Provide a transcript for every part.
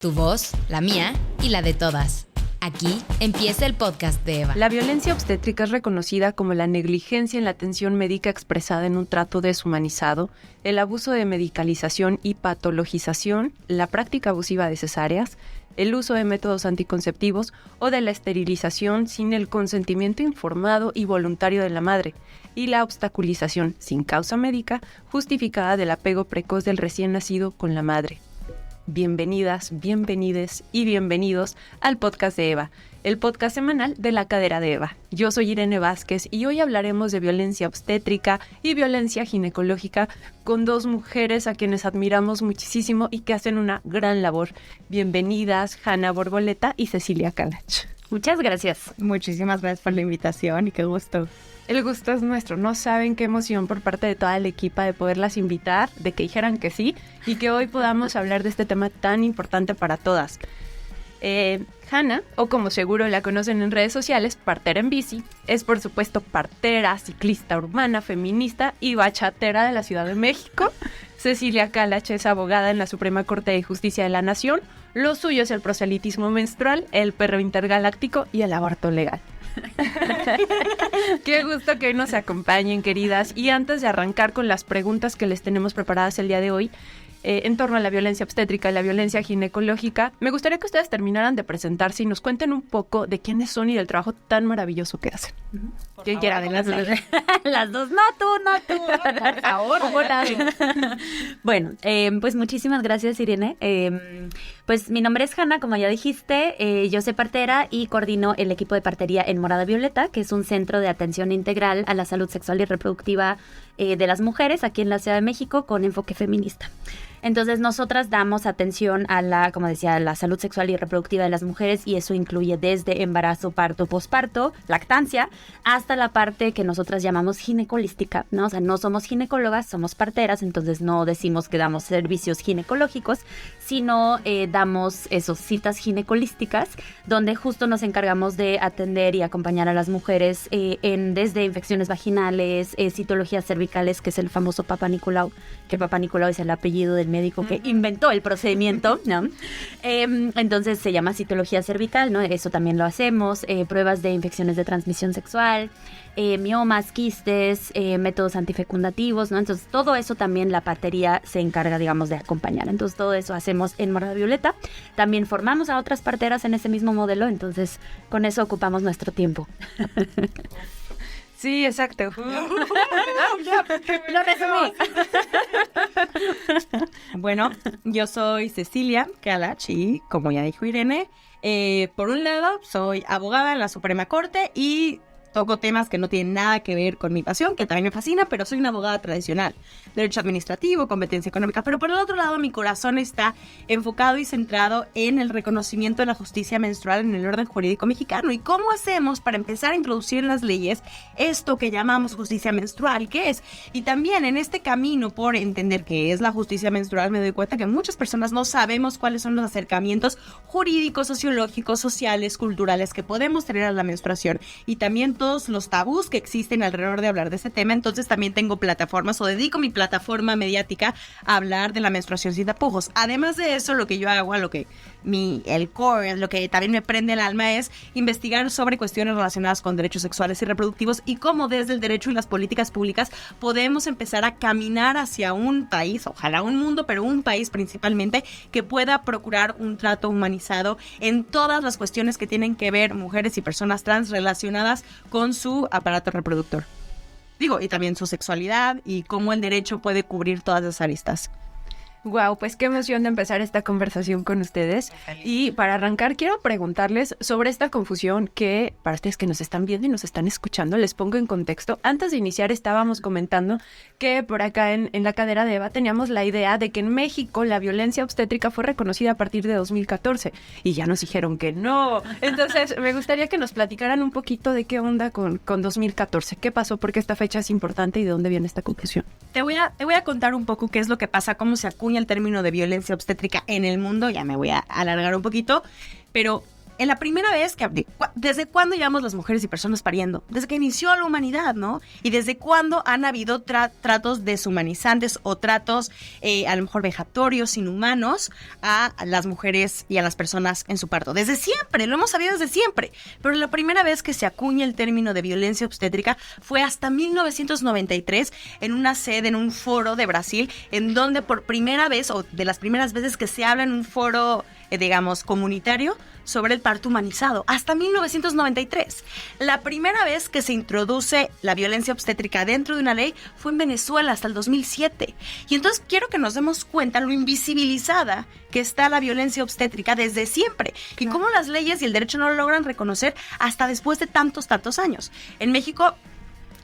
Tu voz, la mía y la de todas. Aquí empieza el podcast de Eva. La violencia obstétrica es reconocida como la negligencia en la atención médica expresada en un trato deshumanizado, el abuso de medicalización y patologización, la práctica abusiva de cesáreas, el uso de métodos anticonceptivos o de la esterilización sin el consentimiento informado y voluntario de la madre, y la obstaculización sin causa médica justificada del apego precoz del recién nacido con la madre. Bienvenidas, bienvenides y bienvenidos al podcast de Eva, el podcast semanal de la cadera de Eva. Yo soy Irene Vázquez y hoy hablaremos de violencia obstétrica y violencia ginecológica con dos mujeres a quienes admiramos muchísimo y que hacen una gran labor. Bienvenidas, Hanna Borboleta y Cecilia Kalach. Muchas gracias. Muchísimas gracias por la invitación y qué gusto. El gusto es nuestro. No saben qué emoción por parte de toda la equipa de poderlas invitar, de que dijeran que sí y que hoy podamos hablar de este tema tan importante para todas. Hanna, o como seguro la conocen en redes sociales, partera en bici, es por supuesto partera, ciclista urbana, feminista y bachatera de la Ciudad de México. Cecilia Kalach es abogada en la Suprema Corte de Justicia de la Nación. Lo suyo es el proselitismo menstrual, el perro intergaláctico y el aborto legal. Qué gusto que hoy nos acompañen, queridas. Y antes de arrancar con las preguntas que les tenemos preparadas el día de hoy, en torno a la violencia obstétrica y la violencia ginecológica, me gustaría que ustedes terminaran de presentarse y nos cuenten un poco de quiénes son y del trabajo tan maravilloso que hacen. ¿Quién quiera de las dos? Las dos, no tú. Por favor. Bueno, pues muchísimas gracias, Irene. Pues mi nombre es Hanna, como ya dijiste, yo soy partera y coordino el equipo de partería en Morada Violeta, que es un centro de atención integral a la salud sexual y reproductiva de las mujeres aquí en la Ciudad de México con enfoque feminista. Entonces, nosotras damos atención a la, como decía, a la salud sexual y reproductiva de las mujeres, y eso incluye desde embarazo, parto, posparto, lactancia, hasta la parte que nosotras llamamos ginecolística, ¿no? O sea, no somos ginecólogas, somos parteras, entonces no decimos que damos servicios ginecológicos, sino damos esos citas ginecolísticas, donde justo nos encargamos de atender y acompañar a las mujeres desde infecciones vaginales, citologías cervicales, que es el famoso Papá Nicolau, que Papá Nicolau es el apellido del médico que inventó el procedimiento, ¿no? Entonces se llama citología cervical, ¿no? Eso también lo hacemos, pruebas de infecciones de transmisión sexual, miomas, quistes, métodos antifecundativos, ¿no? Entonces todo eso también la partería se encarga, digamos, de acompañar. Entonces todo eso hacemos en Morada Violeta. También formamos a otras parteras en ese mismo modelo, entonces con eso ocupamos nuestro tiempo. Sí, exacto. Lo resumí. Bueno, yo soy Cecilia Kalach y, como ya dijo Irene, por un lado soy abogada en la Suprema Corte y toco temas que no tienen nada que ver con mi pasión, que también me fascina, pero soy una abogada tradicional. Derecho administrativo, competencia económica. Pero por el otro lado, mi corazón está enfocado y centrado en el reconocimiento de la justicia menstrual en el orden jurídico mexicano. ¿Y cómo hacemos para empezar a introducir en las leyes esto que llamamos justicia menstrual? ¿Qué es? Y también en este camino por entender qué es la justicia menstrual, me doy cuenta que muchas personas no sabemos cuáles son los acercamientos jurídicos, sociológicos, sociales, culturales que podemos tener a la menstruación. Y también todos los tabús que existen alrededor de hablar de este tema. Entonces también tengo plataformas o dedico mi plataforma mediática a hablar de la menstruación sin tapujos. Además de eso, lo que yo hago, el core, lo que también me prende el alma es investigar sobre cuestiones relacionadas con derechos sexuales y reproductivos y cómo desde el derecho y las políticas públicas podemos empezar a caminar hacia un país, ojalá un mundo, pero un país principalmente, que pueda procurar un trato humanizado en todas las cuestiones que tienen que ver mujeres y personas trans relacionadas con su aparato reproductor. Y también su sexualidad y cómo el derecho puede cubrir todas esas aristas. Wow, pues qué emoción de empezar esta conversación con ustedes. Y para arrancar, quiero preguntarles sobre esta confusión que, para ustedes que nos están viendo y nos están escuchando, les pongo en contexto. Antes de iniciar estábamos comentando que por acá en la cadera de Eva teníamos la idea de que en México la violencia obstétrica fue reconocida a partir de 2014 y ya nos dijeron que no. Entonces me gustaría que nos platicaran un poquito de qué onda con 2014. ¿Qué pasó? ¿Por qué esta fecha es importante y de dónde viene esta confusión? Te voy a contar un poco qué es lo que pasa, cómo se acuña el término de violencia obstétrica en el mundo. Ya me voy a alargar un poquito, pero en la primera vez ¿desde cuándo llevamos las mujeres y personas pariendo? Desde que inició la humanidad, ¿no? Y desde cuándo han habido tratos deshumanizantes o tratos a lo mejor vejatorios, inhumanos a las mujeres y a las personas en su parto. Desde siempre, lo hemos sabido desde siempre. Pero la primera vez que se acuña el término de violencia obstétrica fue hasta 1993 en una sede, en un foro de Brasil, en donde por primera vez, o de las primeras veces que se habla en un foro, digamos, comunitario, sobre el parto humanizado, hasta 1993. La primera vez que se introduce la violencia obstétrica dentro de una ley fue en Venezuela hasta el 2007. Y entonces quiero que nos demos cuenta lo invisibilizada que está la violencia obstétrica desde siempre y cómo las leyes y el derecho no lo logran reconocer hasta después de tantos años. En México,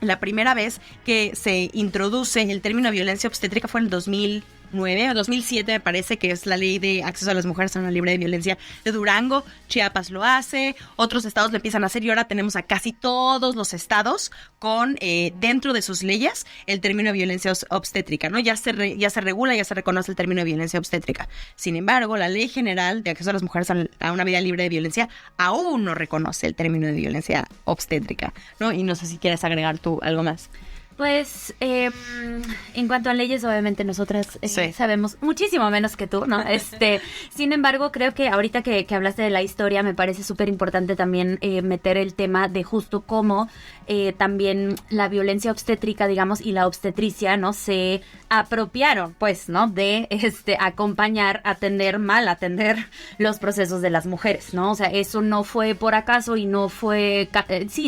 la primera vez que se introduce el término violencia obstétrica fue en el 2009 o 2007, me parece, que es la ley de acceso a las mujeres a una libre de violencia de Durango. Chiapas lo hace, otros estados lo empiezan a hacer y ahora tenemos a casi todos los estados con dentro de sus leyes el término de violencia obstétrica, ¿no? Ya se regula, ya se reconoce el término de violencia obstétrica. Sin embargo, la Ley General de Acceso a las Mujeres a una vida libre de violencia aún no reconoce el término de violencia obstétrica, ¿no? Y no sé si quieres agregar tú algo más. Pues, en cuanto a leyes, obviamente nosotras sí, sabemos muchísimo menos que tú, ¿no? Sin embargo, creo que ahorita que hablaste de la historia, me parece súper importante también meter el tema de justo cómo también la violencia obstétrica, digamos, y la obstetricia, ¿no? Se apropiaron, pues, ¿no? De acompañar, atender los procesos de las mujeres, ¿no? O sea, eso no fue por acaso y no fue,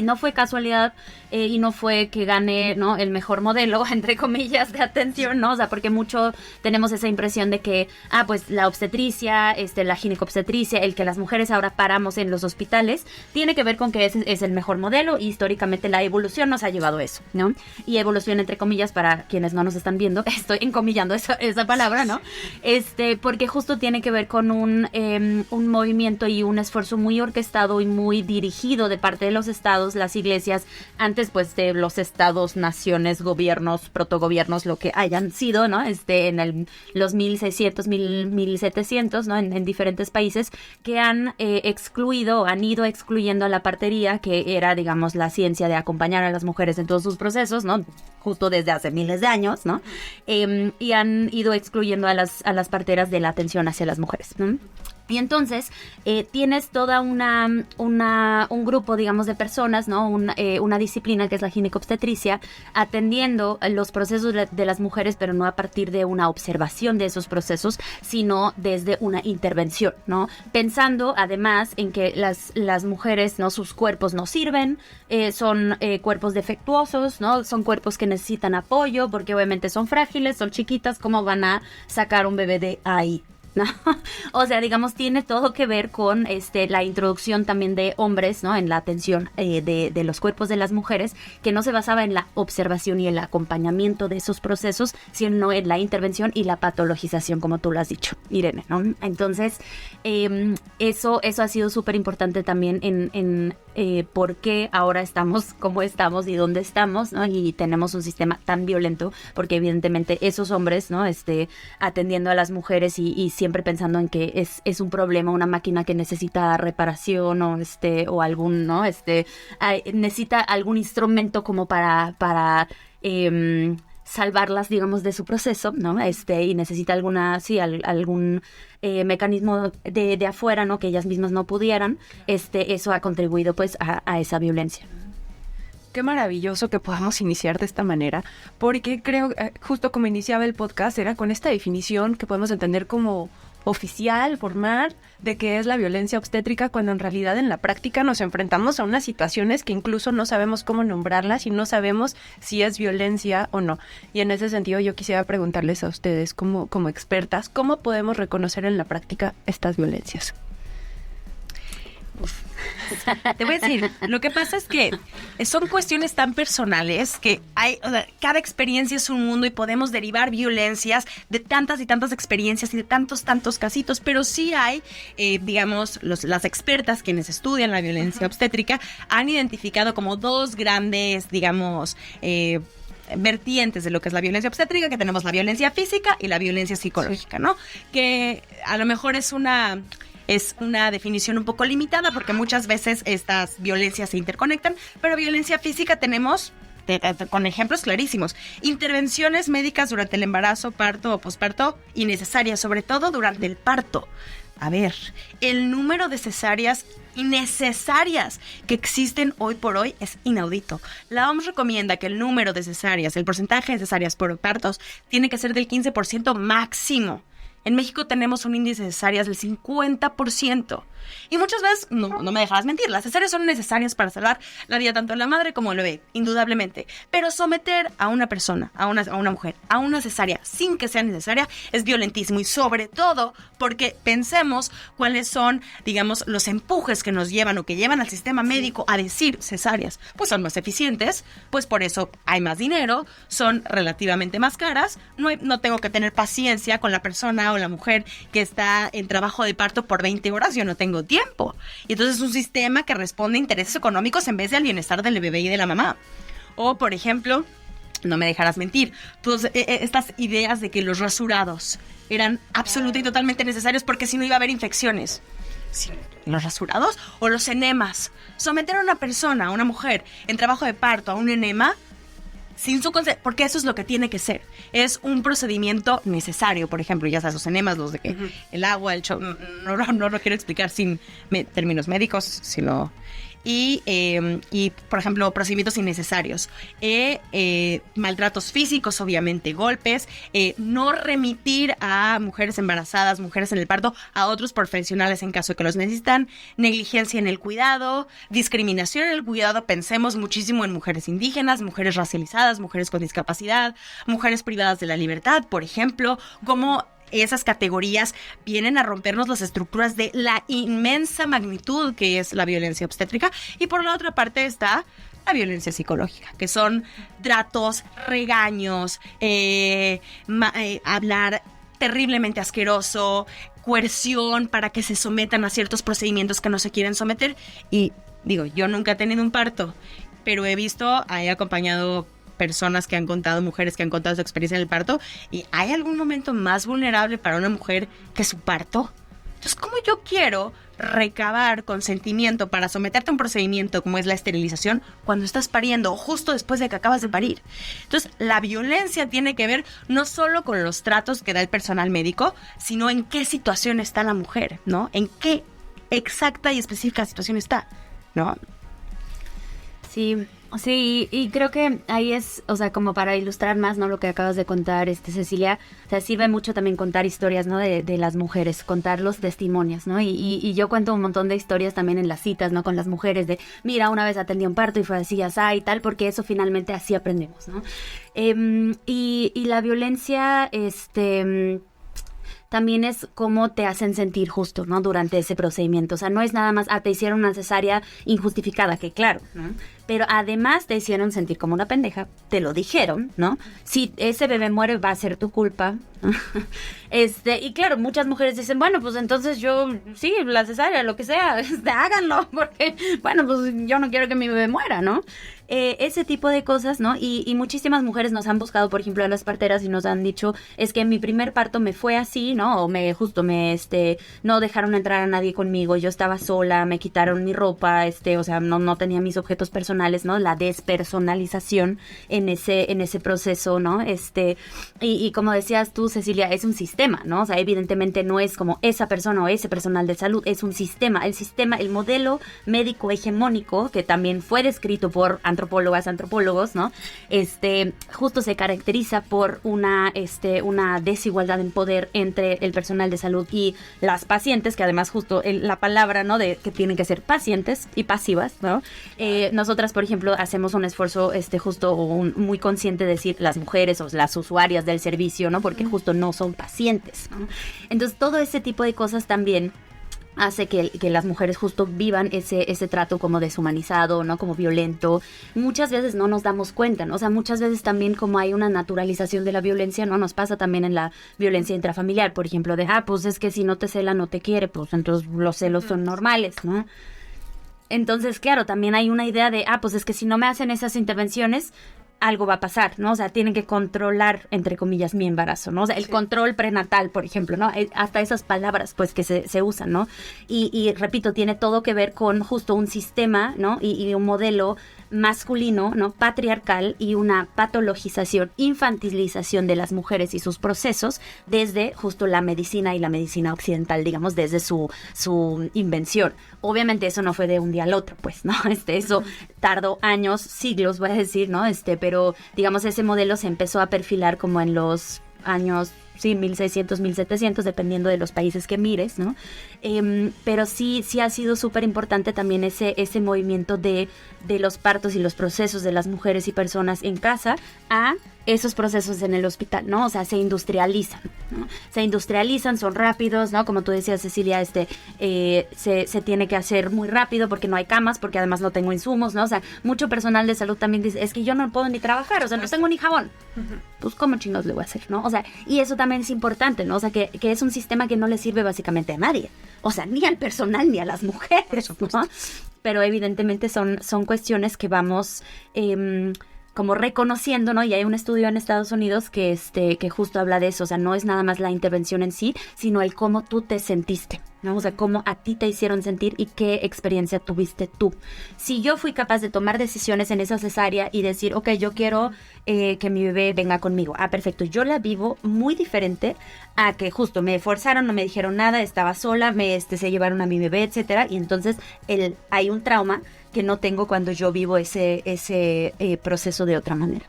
no fue casualidad y no fue que gane, ¿no? El mejor modelo, entre comillas, de atención, ¿no? O sea, porque mucho tenemos esa impresión de que, pues la obstetricia, la ginecobstetricia, el que las mujeres ahora paramos en los hospitales, tiene que ver con que ese es el mejor modelo y históricamente la evolución nos ha llevado a eso, ¿no? Y evolución, entre comillas, para quienes no nos están viendo, estoy encomillando esa palabra, ¿no? Porque justo tiene que ver con un movimiento y un esfuerzo muy orquestado y muy dirigido de parte de los estados, las iglesias, antes pues de los estados, naciones, gobiernos, protogobiernos, lo que hayan sido, ¿no? En los 1600, 1700, ¿no? En diferentes países que han han ido excluyendo a la partería, que era, digamos, la ciencia de acompañar a las mujeres en todos sus procesos, ¿no? Justo desde hace miles de años, ¿no? Y han ido excluyendo a las parteras de la atención hacia las mujeres, ¿no? Y entonces tienes toda un grupo, digamos, de personas, ¿no? Una disciplina que es la ginecobstetricia, atendiendo los procesos de las mujeres, pero no a partir de una observación de esos procesos, sino desde una intervención, ¿no? Pensando, además, en que las mujeres, ¿no? Sus cuerpos no sirven, son cuerpos defectuosos, ¿no? Son cuerpos que necesitan apoyo, porque obviamente son frágiles, son chiquitas, ¿cómo van a sacar un bebé de ahí? ¿No? O sea, digamos, tiene todo que ver con la introducción también de hombres, ¿no? En la atención de los cuerpos de las mujeres, que no se basaba en la observación y el acompañamiento de esos procesos, sino en la intervención y la patologización, como tú lo has dicho, Irene, ¿no? Entonces, eso ha sido súper importante también en por qué ahora estamos como estamos y dónde estamos, ¿no? Y tenemos un sistema tan violento, porque evidentemente esos hombres, ¿no? Atendiendo a las mujeres y siempre pensando en que es un problema, una máquina que necesita reparación o algún, ¿no? Necesita algún instrumento como para salvarlas, digamos, de su proceso, ¿no? Y necesita algún mecanismo de afuera, ¿no? Que ellas mismas no pudieran. Eso ha contribuido, pues, a esa violencia. Qué maravilloso que podamos iniciar de esta manera, porque creo, justo como iniciaba el podcast, era con esta definición que podemos entender como oficial, formal, de qué es la violencia obstétrica, cuando en realidad en la práctica nos enfrentamos a unas situaciones que incluso no sabemos cómo nombrarlas y no sabemos si es violencia o no. Y en ese sentido yo quisiera preguntarles a ustedes como expertas, ¿cómo podemos reconocer en la práctica estas violencias? Te voy a decir, lo que pasa es que son cuestiones tan personales que cada experiencia es un mundo y podemos derivar violencias de tantas y tantas experiencias y de tantos casitos, pero sí hay, digamos, las expertas quienes estudian la violencia obstétrica han identificado como dos grandes, digamos, vertientes de lo que es la violencia obstétrica, que tenemos la violencia física y la violencia psicológica, ¿no? Que a lo mejor es una es una definición un poco limitada porque muchas veces estas violencias se interconectan, pero violencia física tenemos con ejemplos clarísimos. Intervenciones médicas durante el embarazo, parto o posparto innecesarias, sobre todo durante el parto. A ver, el número de cesáreas innecesarias que existen hoy por hoy es inaudito. La OMS recomienda que el número de cesáreas, el porcentaje de cesáreas por partos, tiene que ser del 15% máximo. En México tenemos un índice de cesáreas del 50%. Y muchas veces, no me dejarás mentir, las cesáreas son necesarias para salvar la vida tanto de la madre como del bebé, indudablemente. Pero someter a una persona, a una mujer, a una cesárea sin que sea necesaria es violentísimo. Y sobre todo porque pensemos cuáles son, digamos, los empujes que nos llevan o que llevan al sistema médico a decir cesáreas. Pues son más eficientes, pues por eso hay más dinero, son relativamente más caras. No tengo que tener paciencia con la persona o la mujer que está en trabajo de parto por 20 horas, yo no tengo tiempo. Y entonces es un sistema que responde a intereses económicos en vez de al bienestar del bebé y de la mamá. O, por ejemplo, no me dejarás mentir, pues estas ideas de que los rasurados eran absolutamente y totalmente necesarios porque si no iba a haber infecciones. Sí, los rasurados o los enemas. Someter a una persona, a una mujer, en trabajo de parto a un enema sin su consentimiento, porque eso es lo que tiene que ser. Es un procedimiento necesario, por ejemplo, ya sabes, los enemas, los de que el agua, el no lo quiero explicar sin términos médicos, sino... Y, por ejemplo, procedimientos innecesarios, maltratos físicos, obviamente, golpes, no remitir a mujeres embarazadas, mujeres en el parto, a otros profesionales en caso de que los necesitan, negligencia en el cuidado, discriminación en el cuidado, pensemos muchísimo en mujeres indígenas, mujeres racializadas, mujeres con discapacidad, mujeres privadas de la libertad, por ejemplo, como... Esas categorías vienen a rompernos las estructuras de la inmensa magnitud que es la violencia obstétrica. Y por la otra parte está la violencia psicológica, que son tratos, regaños, hablar terriblemente asqueroso, coerción para que se sometan a ciertos procedimientos que no se quieren someter. Y digo, yo nunca he tenido un parto, pero he acompañado personas que han contado, mujeres que han contado su experiencia en el parto, y ¿hay algún momento más vulnerable para una mujer que su parto? Entonces, ¿cómo yo quiero recabar consentimiento para someterte a un procedimiento como es la esterilización cuando estás pariendo o justo después de que acabas de parir? Entonces, la violencia tiene que ver no solo con los tratos que da el personal médico, sino en qué situación está la mujer, ¿no? En qué exacta y específica situación está, ¿no? Sí, y creo que ahí es, o sea, como para ilustrar más, ¿no? Lo que acabas de contar, Cecilia, o sea, sirve mucho también contar historias, ¿no? De las mujeres, contar los testimonios, ¿no? Y yo cuento un montón de historias también en las citas, ¿no? Con las mujeres de, mira, una vez atendí un parto y fue así, así y tal, porque eso finalmente así aprendemos, ¿no? Y la violencia, también es cómo te hacen sentir justo, ¿no? Durante ese procedimiento. O sea, no es nada más, te hicieron una cesárea injustificada, que claro, ¿no? Pero además te hicieron sentir como una pendeja, te lo dijeron, ¿no? Si ese bebé muere va a ser tu culpa. Y claro, muchas mujeres dicen, bueno, pues entonces yo, sí, la cesárea, lo que sea, háganlo, porque, bueno, pues yo no quiero que mi bebé muera, ¿no? Ese tipo de cosas, ¿no? Y muchísimas mujeres nos han buscado, por ejemplo, a las parteras y nos han dicho, es que en mi primer parto me fue así, ¿no? O no dejaron entrar a nadie conmigo, yo estaba sola, me quitaron mi ropa, o sea, no tenía mis objetos personales, ¿no? La despersonalización en ese proceso, ¿no? Y como decías tú, Cecilia, es un sistema, ¿no? O sea, evidentemente no es como esa persona o ese personal de salud, es un sistema, el modelo médico hegemónico, que también fue descrito por antropólogos, ¿no? Justo se caracteriza por una desigualdad en poder entre el personal de salud y las pacientes, que además justo la palabra, ¿no? De que tienen que ser pacientes y pasivas, ¿no? Nosotras, por ejemplo, hacemos un esfuerzo justo muy consciente de decir las mujeres o las usuarias del servicio, ¿no? Porque justo no son pacientes, ¿no? Entonces, todo ese tipo de cosas también hace que las mujeres justo vivan ese trato como deshumanizado, ¿no? Como violento. Muchas veces no nos damos cuenta, ¿no? O sea, muchas veces también como hay una naturalización de la violencia, ¿no? Nos pasa también en la violencia intrafamiliar, por ejemplo, de, pues es que si no te cela, no te quiere, pues entonces los celos son normales, ¿no? Entonces, claro, también hay una idea de, pues es que si no me hacen esas intervenciones, algo va a pasar, ¿no? O sea, tienen que controlar, entre comillas, mi embarazo, ¿no? O sea, el control prenatal, por ejemplo, ¿no? Hasta esas palabras, pues, que se usan, ¿no? Y repito, tiene todo que ver con justo un sistema, ¿no? Y un modelo masculino, ¿no? Patriarcal y una patologización, infantilización de las mujeres y sus procesos desde justo la medicina y la medicina occidental, digamos, desde su invención. Obviamente eso no fue de un día al otro, pues, ¿no? Eso tardó años, siglos, voy a decir, ¿no? Pero, digamos, ese modelo se empezó a perfilar como en los años, sí, 1600, 1700, dependiendo de los países que mires, ¿no? Pero sí ha sido súper importante también ese movimiento de los partos y los procesos de las mujeres y personas en casa a esos procesos en el hospital, ¿no? O sea, se industrializan, ¿no? Se industrializan, son rápidos, ¿no? Como tú decías, Cecilia, se tiene que hacer muy rápido porque no hay camas, porque además no tengo insumos, ¿no? O sea, mucho personal de salud también dice, es que yo no puedo ni trabajar, o sea, no tengo ni jabón. Pues, ¿cómo chingados le voy a hacer, no? O sea, y eso también es importante, ¿no? O sea, que es un sistema que no le sirve básicamente a nadie. O sea, ni al personal ni a las mujeres, ¿no? Pero evidentemente son cuestiones que vamos como reconociendo, ¿no? Y hay un estudio en Estados Unidos que justo habla de eso. O sea, no es nada más la intervención en sí, sino el cómo tú te sentiste, ¿no? O sea, cómo a ti te hicieron sentir y qué experiencia tuviste tú. Si yo fui capaz de tomar decisiones en esa cesárea y decir, ok, yo quiero que mi bebé venga conmigo. Ah, perfecto. Yo la vivo muy diferente a que justo me forzaron, no me dijeron nada, estaba sola, se llevaron a mi bebé, etcétera. Y entonces hay un trauma que no tengo cuando yo vivo ese proceso de otra manera.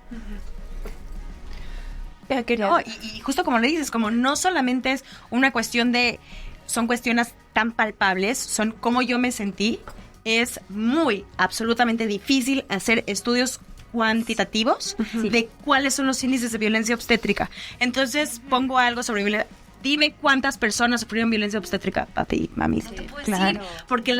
No, y justo como le dices, como no solamente es una cuestión son cuestiones tan palpables, son cómo yo me sentí. Es absolutamente difícil hacer estudios cuantitativos de cuáles son los índices de violencia obstétrica. Entonces pongo algo sobre violencia. Dime cuántas personas sufrieron violencia obstétrica, papi, mami. Sí, claro. Porque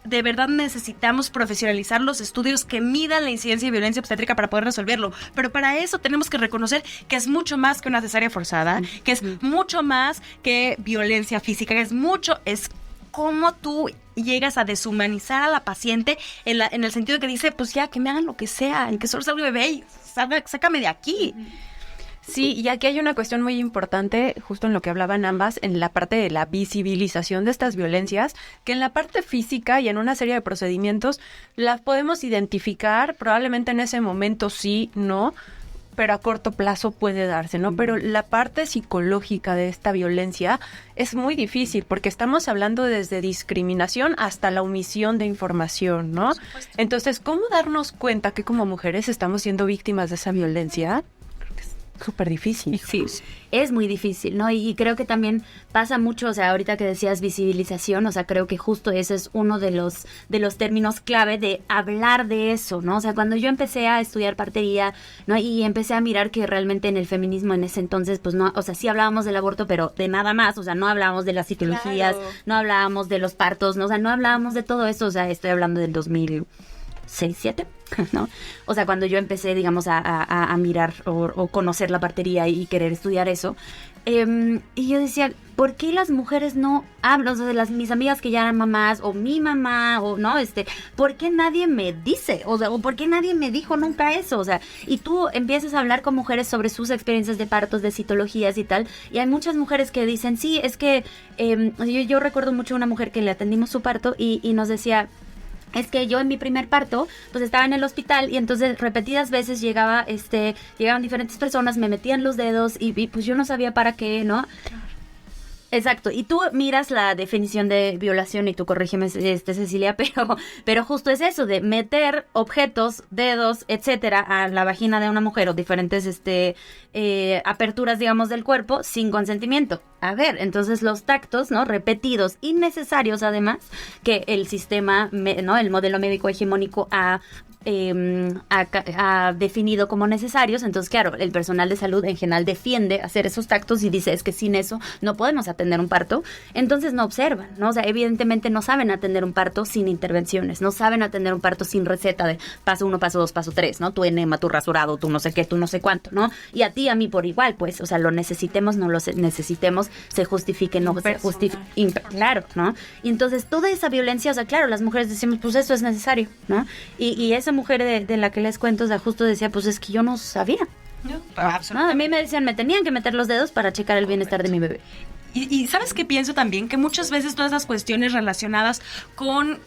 de verdad necesitamos profesionalizar los estudios que midan la incidencia de violencia obstétrica para poder resolverlo. Pero para eso tenemos que reconocer que es mucho más que una cesárea forzada, que es mucho más que violencia física, que es cómo tú llegas a deshumanizar a la paciente en el sentido que dice, pues ya, que me hagan lo que sea, en que solo salga el bebé y sácame de aquí. Sí, y aquí hay una cuestión muy importante, justo en lo que hablaban ambas, en la parte de la visibilización de estas violencias, que en la parte física y en una serie de procedimientos las podemos identificar, probablemente en ese momento sí, no, pero a corto plazo puede darse, ¿no? Pero la parte psicológica de esta violencia es muy difícil, porque estamos hablando desde discriminación hasta la omisión de información, ¿no? Entonces, ¿cómo darnos cuenta que como mujeres estamos siendo víctimas de esa violencia? Súper difícil. Sí, es muy difícil, ¿no? Y creo que también pasa mucho, o sea, ahorita que decías visibilización, o sea, creo que justo ese es uno de los términos clave de hablar de eso, ¿no? O sea, cuando yo empecé a estudiar partería, ¿no? Y empecé a mirar que realmente en el feminismo en ese entonces, pues no, o sea, sí hablábamos del aborto, pero de nada más, o sea, no hablábamos de las citologías, no hablábamos de los partos, ¿no? O sea, no hablábamos de todo eso, o sea, estoy hablando del 2006, 7, ¿no? O sea, cuando yo empecé, digamos, a mirar o conocer la partería y querer estudiar eso, y yo decía, ¿por qué las mujeres no hablan? O sea, mis amigas que ya eran mamás, o mi mamá, o no, ¿por qué nadie me dice? O sea, ¿por qué nadie me dijo nunca eso? O sea, y tú empiezas a hablar con mujeres sobre sus experiencias de partos, de citologías y tal, y hay muchas mujeres que dicen, sí, es que yo recuerdo mucho una mujer que le atendimos su parto y nos decía, es que yo en mi primer parto, pues estaba en el hospital y entonces repetidas veces llegaban diferentes personas, me metían los dedos y pues yo no sabía para qué, ¿no? Exacto, y tú miras la definición de violación y tú corrígeme, Cecilia, pero justo es eso, de meter objetos, dedos, etcétera, a la vagina de una mujer o diferentes aperturas, digamos, del cuerpo sin consentimiento. A ver, entonces los tactos, ¿no? Repetidos, innecesarios además, que el sistema, ¿no? El modelo médico hegemónico ha definido como necesarios. Entonces, claro, el personal de salud en general defiende hacer esos tactos y dice, es que sin eso no podemos atender atender un parto, entonces no observan, ¿no? O sea, evidentemente no saben atender un parto sin intervenciones, no saben atender un parto sin receta de paso 1, paso 2, paso 3, ¿no? Tu enema, tu rasurado, tu no sé qué, tu no sé cuánto, ¿no? Y a ti, a mí por igual, pues, o sea, lo necesitemos, no lo necesitemos, se justifique, no se justifique, claro, ¿no? Y entonces toda esa violencia, o sea, claro, las mujeres decimos, pues eso es necesario, ¿no? Y esa mujer de la que les cuento, o sea, justo decía, pues es que yo no sabía. No, a mí me decían, me tenían que meter los dedos para checar el bienestar de mi bebé. Y ¿sabes qué pienso también? Que muchas veces todas esas cuestiones relacionadas con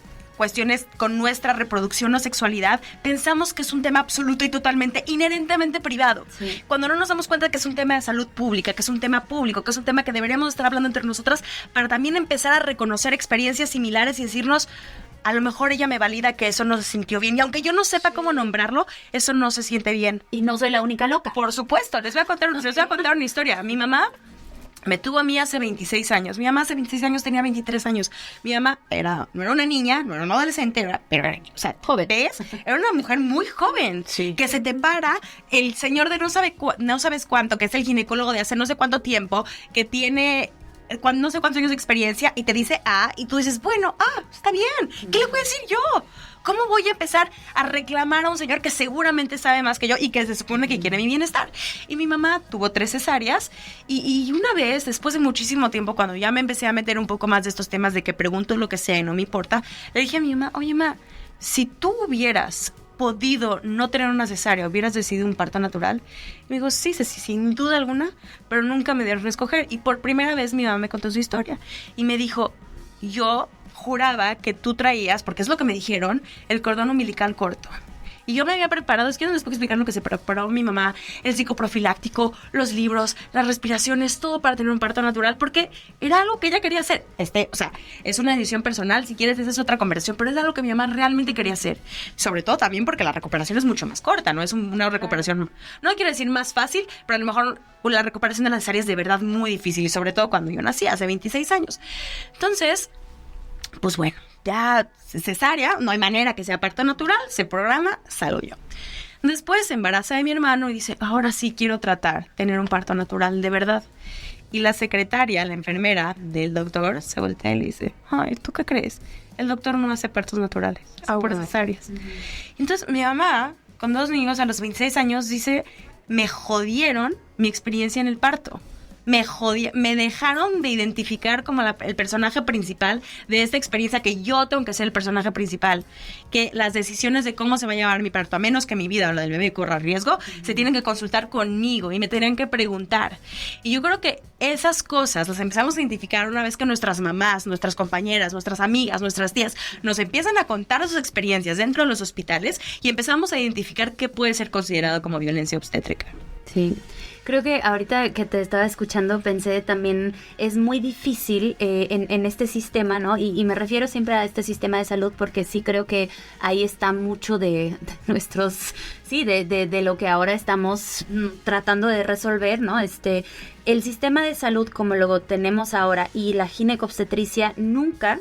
nuestra reproducción o sexualidad, pensamos que es un tema absoluto y totalmente, inherentemente privado. Sí. Cuando no nos damos cuenta que es un tema de salud pública, que es un tema público, que es un tema que deberíamos estar hablando entre nosotras para también empezar a reconocer experiencias similares y decirnos, a lo mejor ella me valida que eso no se sintió bien. Y aunque yo no sepa cómo nombrarlo, eso no se siente bien. Y no soy la única loca. Por supuesto. Les voy a contar una historia. Mi mamá me tuvo a mí hace 26 años. Mi mamá hace 26 años tenía 23 años. Mi mamá no era una niña, no era una adolescente, pero o sea, joven. ¿Ves? Era una mujer muy joven. Sí. Que se te para el señor de no sabes cuánto, que es el ginecólogo de hace no sé cuánto tiempo, que tiene no sé cuántos años de experiencia y te dice y tú dices, bueno, está bien. ¿Qué le voy a decir yo? ¿Cómo voy a empezar a reclamar a un señor que seguramente sabe más que yo y que se supone que quiere mi bienestar? Y mi mamá tuvo 3 cesáreas y una vez, después de muchísimo tiempo, cuando ya me empecé a meter un poco más de estos temas de que pregunto lo que sea y no me importa, le dije a mi mamá, oye, mamá, si tú hubieras podido no tener una cesárea, hubieras decidido un parto natural. Y me dijo, sí, sin duda alguna, pero nunca me dieron a escoger. Y por primera vez mi mamá me contó su historia y me dijo, yo juraba que tú traías, porque es lo que me dijeron, el cordón umbilical corto. Y yo me había preparado, es que no les puedo explicar lo que se preparó mi mamá, el psicoprofiláctico, los libros, las respiraciones, todo para tener un parto natural, porque era algo que ella quería hacer. O sea, es una decisión personal, si quieres esa es otra conversación, pero es algo que mi mamá realmente quería hacer. Sobre todo también porque la recuperación es mucho más corta, no es una recuperación, no quiero decir más fácil, pero a lo mejor la recuperación de la cesárea es de verdad muy difícil, y sobre todo cuando yo nací, hace 26 años. Entonces, pues bueno, ya cesárea, no hay manera que sea parto natural, se programa, salgo yo. Después se embaraza de mi hermano y dice, ahora sí quiero tener un parto natural de verdad. Y la secretaria, la enfermera del doctor, se voltea y le dice, ay, ¿tú qué crees? El doctor no hace partos naturales, por cesáreas. Entonces mi mamá, con 2 niños a los 26 años, dice, me jodieron mi experiencia en el parto. Me dejaron de identificar como el personaje principal de esta experiencia, que yo tengo que ser el personaje principal, que las decisiones de cómo se va a llevar mi parto, a menos que mi vida o la del bebé corra riesgo, se tienen que consultar conmigo y me tienen que preguntar. Y yo creo que esas cosas las empezamos a identificar una vez que nuestras mamás, nuestras compañeras, nuestras amigas, nuestras tías nos empiezan a contar sus experiencias dentro de los hospitales y empezamos a identificar qué puede ser considerado como violencia obstétrica. Sí. Creo que ahorita que te estaba escuchando pensé también es muy difícil en este sistema, ¿no? Y me refiero siempre a este sistema de salud porque sí creo que ahí está mucho de nuestros, sí, de lo que ahora estamos tratando de resolver, ¿no? El sistema de salud como lo tenemos ahora y la ginecobstetricia nunca,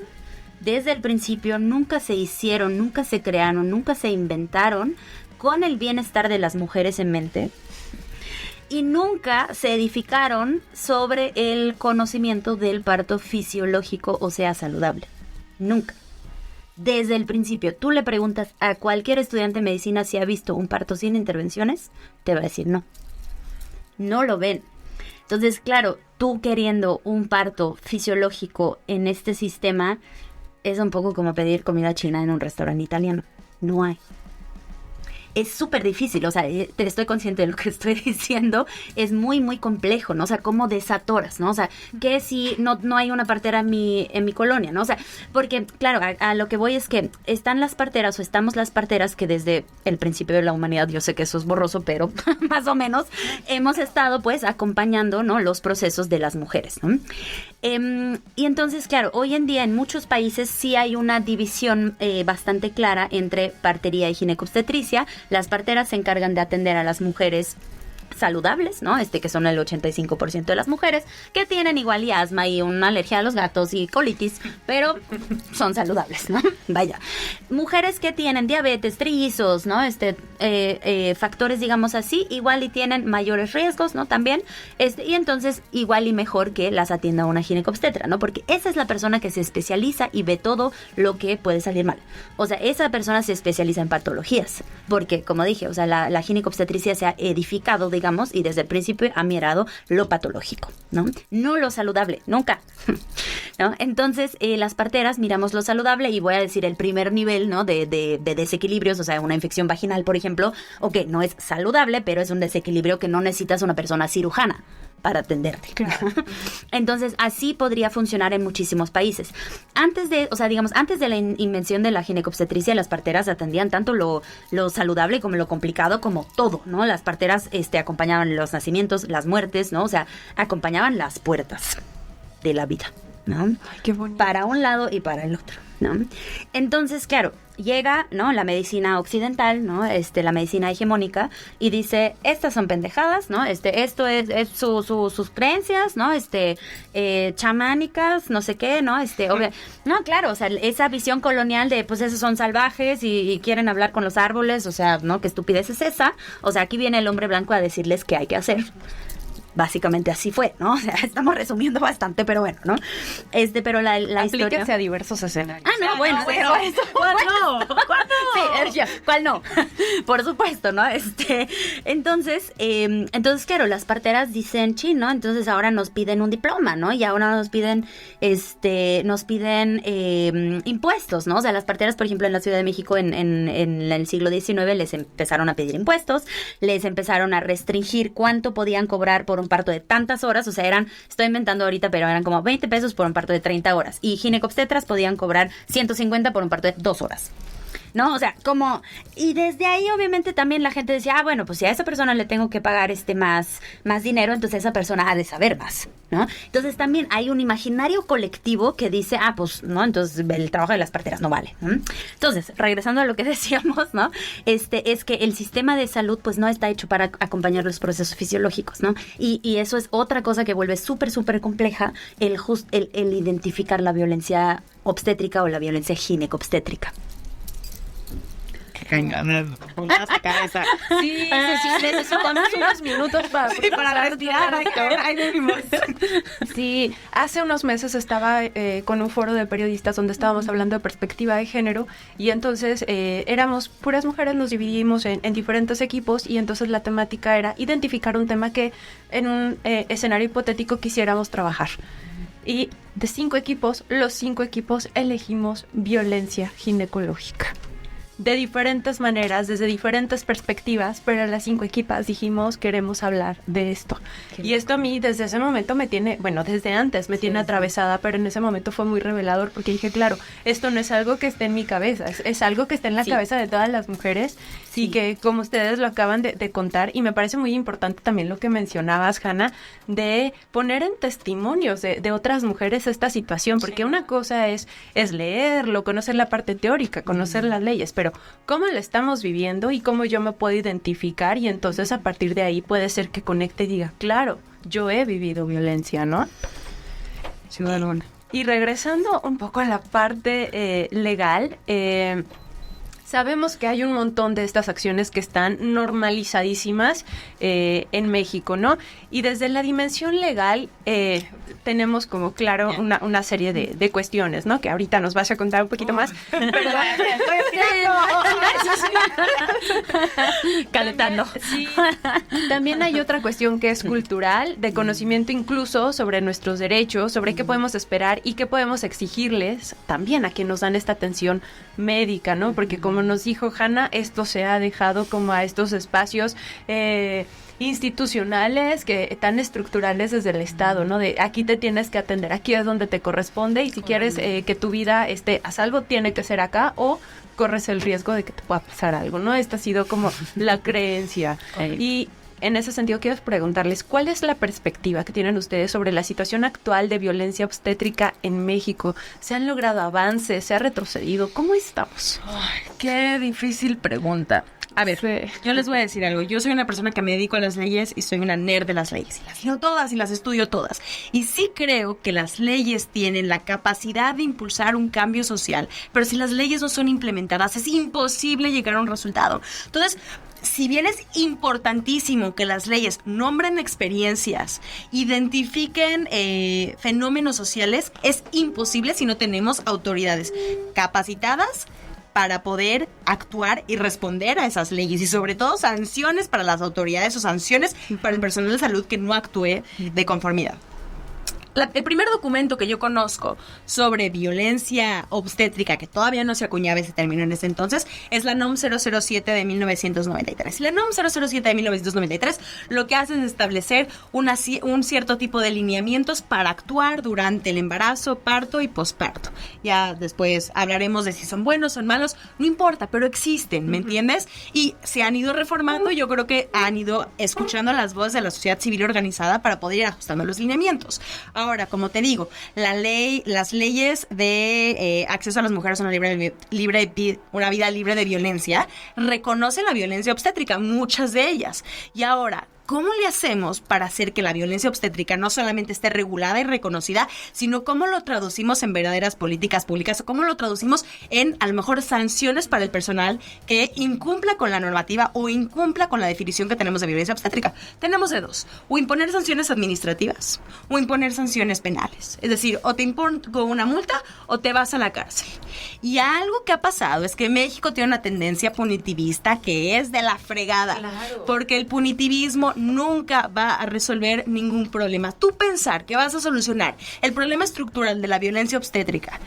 desde el principio, nunca se hicieron, nunca se crearon, nunca se inventaron con el bienestar de las mujeres en mente. Y nunca se edificaron sobre el conocimiento del parto fisiológico, o sea, saludable. Nunca. Desde el principio, tú le preguntas a cualquier estudiante de medicina si ha visto un parto sin intervenciones, te va a decir no. No lo ven. Entonces, claro, tú queriendo un parto fisiológico en este sistema, es un poco como pedir comida china en un restaurante italiano. No hay. Es súper difícil, o sea, te estoy consciente de lo que estoy diciendo, es muy, muy complejo, ¿no? O sea, ¿cómo desatoras, no? O sea, ¿qué si no hay una partera en mi colonia, no? O sea, porque, claro, a lo que voy es que están las parteras o estamos las parteras que desde el principio de la humanidad, yo sé que eso es borroso, pero más o menos hemos estado, pues, acompañando, ¿no? Los procesos de las mujeres, ¿no? Y entonces, claro, hoy en día en muchos países sí hay una división bastante clara entre partería y ginecobstetricia. Las parteras se encargan de atender a las mujeres saludables, ¿no? Que son el 85% de las mujeres, que tienen igual y asma y una alergia a los gatos y colitis, pero son saludables, ¿no? Vaya. Mujeres que tienen diabetes, trillizos, ¿no? Factores, digamos así, igual y tienen mayores riesgos, ¿no? También, y entonces igual y mejor que las atienda una ginecobstetra, ¿no? Porque esa es la persona que se especializa y ve todo lo que puede salir mal. O sea, esa persona se especializa en patologías, porque, como dije, o sea, la ginecobstetricia se ha edificado, digamos, y desde el principio ha mirado lo patológico, ¿no? No lo saludable, nunca, ¿no? Entonces, las parteras miramos lo saludable y voy a decir el primer nivel, ¿no? De desequilibrios, o sea, una infección vaginal, por ejemplo, no es saludable, pero es un desequilibrio que no necesitas una persona cirujana para atenderte. Claro. Entonces, así podría funcionar en muchísimos países. Antes de la invención de la ginecobstetricia, las parteras atendían tanto lo saludable como lo complicado, como todo, ¿no? Las parteras acompañaban los nacimientos, las muertes, ¿no? O sea, acompañaban las puertas de la vida, ¿no? Ay, qué bonito. Para un lado y para el otro, ¿no? Entonces, claro, llega, ¿no? La medicina occidental, ¿no? La medicina hegemónica, y dice, estas son pendejadas, ¿no? Esto es sus creencias, ¿no? Chamánicas, no sé qué, ¿no? No, claro, o sea, esa visión colonial de, pues, esos son salvajes y quieren hablar con los árboles, o sea, ¿no? ¿Qué estupidez es esa? O sea, aquí viene el hombre blanco a decirles qué hay que hacer. Básicamente así fue, ¿no? O sea, estamos resumiendo bastante, pero bueno, ¿no? Pero la historia... Aplíquese a diversos escenarios. Ah, no, bueno, pero eso... ¿Cuál no? Sí, ¿cuál no? Por supuesto, ¿no? Entonces, claro, las parteras dicen, ¿no? Entonces ahora nos piden un diploma, ¿no? Y ahora nos piden, impuestos, ¿no? O sea, las parteras, por ejemplo, en la Ciudad de México en el siglo XIX les empezaron a pedir impuestos, les empezaron a restringir cuánto podían cobrar por un parto de tantas horas, o sea, estoy inventando ahorita, pero eran como 20 pesos por un parto de 30 horas. Y ginecobstetras podían cobrar 150 por un parto de 2 horas. ¿No? O sea, y desde ahí obviamente también la gente decía, bueno, pues si a esa persona le tengo que pagar más dinero, entonces esa persona ha de saber más, ¿no? Entonces también hay un imaginario colectivo que dice, pues, ¿no? Entonces el trabajo de las parteras no vale, ¿no? Entonces, regresando a lo que decíamos, ¿no? Es que el sistema de salud, pues, no está hecho para acompañar los procesos fisiológicos, ¿no? Y eso es otra cosa que vuelve súper, súper compleja, el identificar la violencia obstétrica o la violencia ginecobstétrica. La cabeza. Sí, necesitamos unos minutos para respirar. Sí, hace unos meses estaba con un foro de periodistas donde estábamos hablando de perspectiva de género y entonces éramos puras mujeres, nos dividimos en diferentes equipos y entonces la temática era identificar un tema que en un escenario hipotético quisiéramos trabajar. Y de 5 equipos, los 5 equipos elegimos violencia ginecológica. De diferentes maneras, desde diferentes perspectivas, pero las 5 equipas dijimos, queremos hablar de esto. Y esto a mí desde ese momento desde antes me tiene atravesada, pero en ese momento fue muy revelador porque dije, claro, esto no es algo que esté en mi cabeza, es algo que está en la cabeza de todas las mujeres y que como ustedes lo acaban de contar, y me parece muy importante también lo que mencionabas, Hanna, de poner en testimonios de otras mujeres esta situación, porque una cosa es leerlo, conocer la parte teórica, conocer las leyes, pero cómo lo estamos viviendo y cómo yo me puedo identificar, y entonces a partir de ahí puede ser que conecte y diga, claro, yo he vivido violencia, ¿no? Sí, bueno. Y regresando un poco a la parte legal, sabemos que hay un montón de estas acciones que están normalizadísimas en México, ¿no? Y desde la dimensión legal tenemos como claro una serie de cuestiones, ¿no? Que ahorita nos vas a contar un poquito más. Calentando. Sí. También hay otra cuestión que es cultural, de conocimiento incluso sobre nuestros derechos, sobre qué podemos esperar y qué podemos exigirles también a quienes nos dan esta atención médica, ¿no? Porque como nos dijo Hanna, esto se ha dejado como a estos espacios institucionales tan estructurales desde el Estado, ¿no? De aquí te tienes que atender, aquí es donde te corresponde, y si quieres que tu vida esté a salvo, tiene que ser acá, o corres el riesgo de que te pueda pasar algo, ¿no? Esta ha sido como la creencia. Y en ese sentido quiero preguntarles, ¿cuál es la perspectiva que tienen ustedes sobre la situación actual de violencia obstétrica en México? ¿Se han logrado avances? ¿Se ha retrocedido? ¿Cómo estamos? Ay, qué difícil pregunta. A ver, Sí. yo les voy a decir algo. Yo soy una persona que me dedico a las leyes y soy una nerd de las leyes. Y las leo todas y las estudio todas. Y sí creo que las leyes tienen la capacidad de impulsar un cambio social. Pero si las leyes no son implementadas, es imposible llegar a un resultado. Entonces, si bien es importantísimo que las leyes nombren experiencias, identifiquen fenómenos sociales, es imposible si no tenemos autoridades capacitadas para poder actuar y responder a esas leyes y sobre todo sanciones para las autoridades o sanciones para el personal de salud que no actúe de conformidad. El primer documento que yo conozco sobre violencia obstétrica, que todavía no se acuñaba ese término en ese entonces, es la NOM 007 de 1993. La NOM 007 de 1993 lo que hace es establecer un cierto tipo de lineamientos para actuar durante el embarazo, parto y posparto. Ya después hablaremos de si son buenos, son malos, no importa, pero existen, ¿me entiendes? Y se han ido reformando, yo creo que han ido escuchando las voces de la sociedad civil organizada para poder ir ajustando los lineamientos. Ahora, como te digo, las leyes de acceso a las mujeres a una una vida libre de violencia reconocen la violencia obstétrica, muchas de ellas. Y ahora, ¿cómo le hacemos para hacer que la violencia obstétrica no solamente esté regulada y reconocida, sino cómo lo traducimos en verdaderas políticas públicas o cómo lo traducimos en, a lo mejor, sanciones para el personal que incumpla con la normativa o incumpla con la definición que tenemos de violencia obstétrica? Tenemos de dos: o imponer sanciones administrativas o imponer sanciones penales. Es decir, o te impongo una multa o te vas a la cárcel. Y algo que ha pasado es que México tiene una tendencia punitivista que es de la fregada. Claro. Porque el punitivismo nunca va a resolver ningún problema. Tú pensar que vas a solucionar el problema estructural de la violencia obstétrica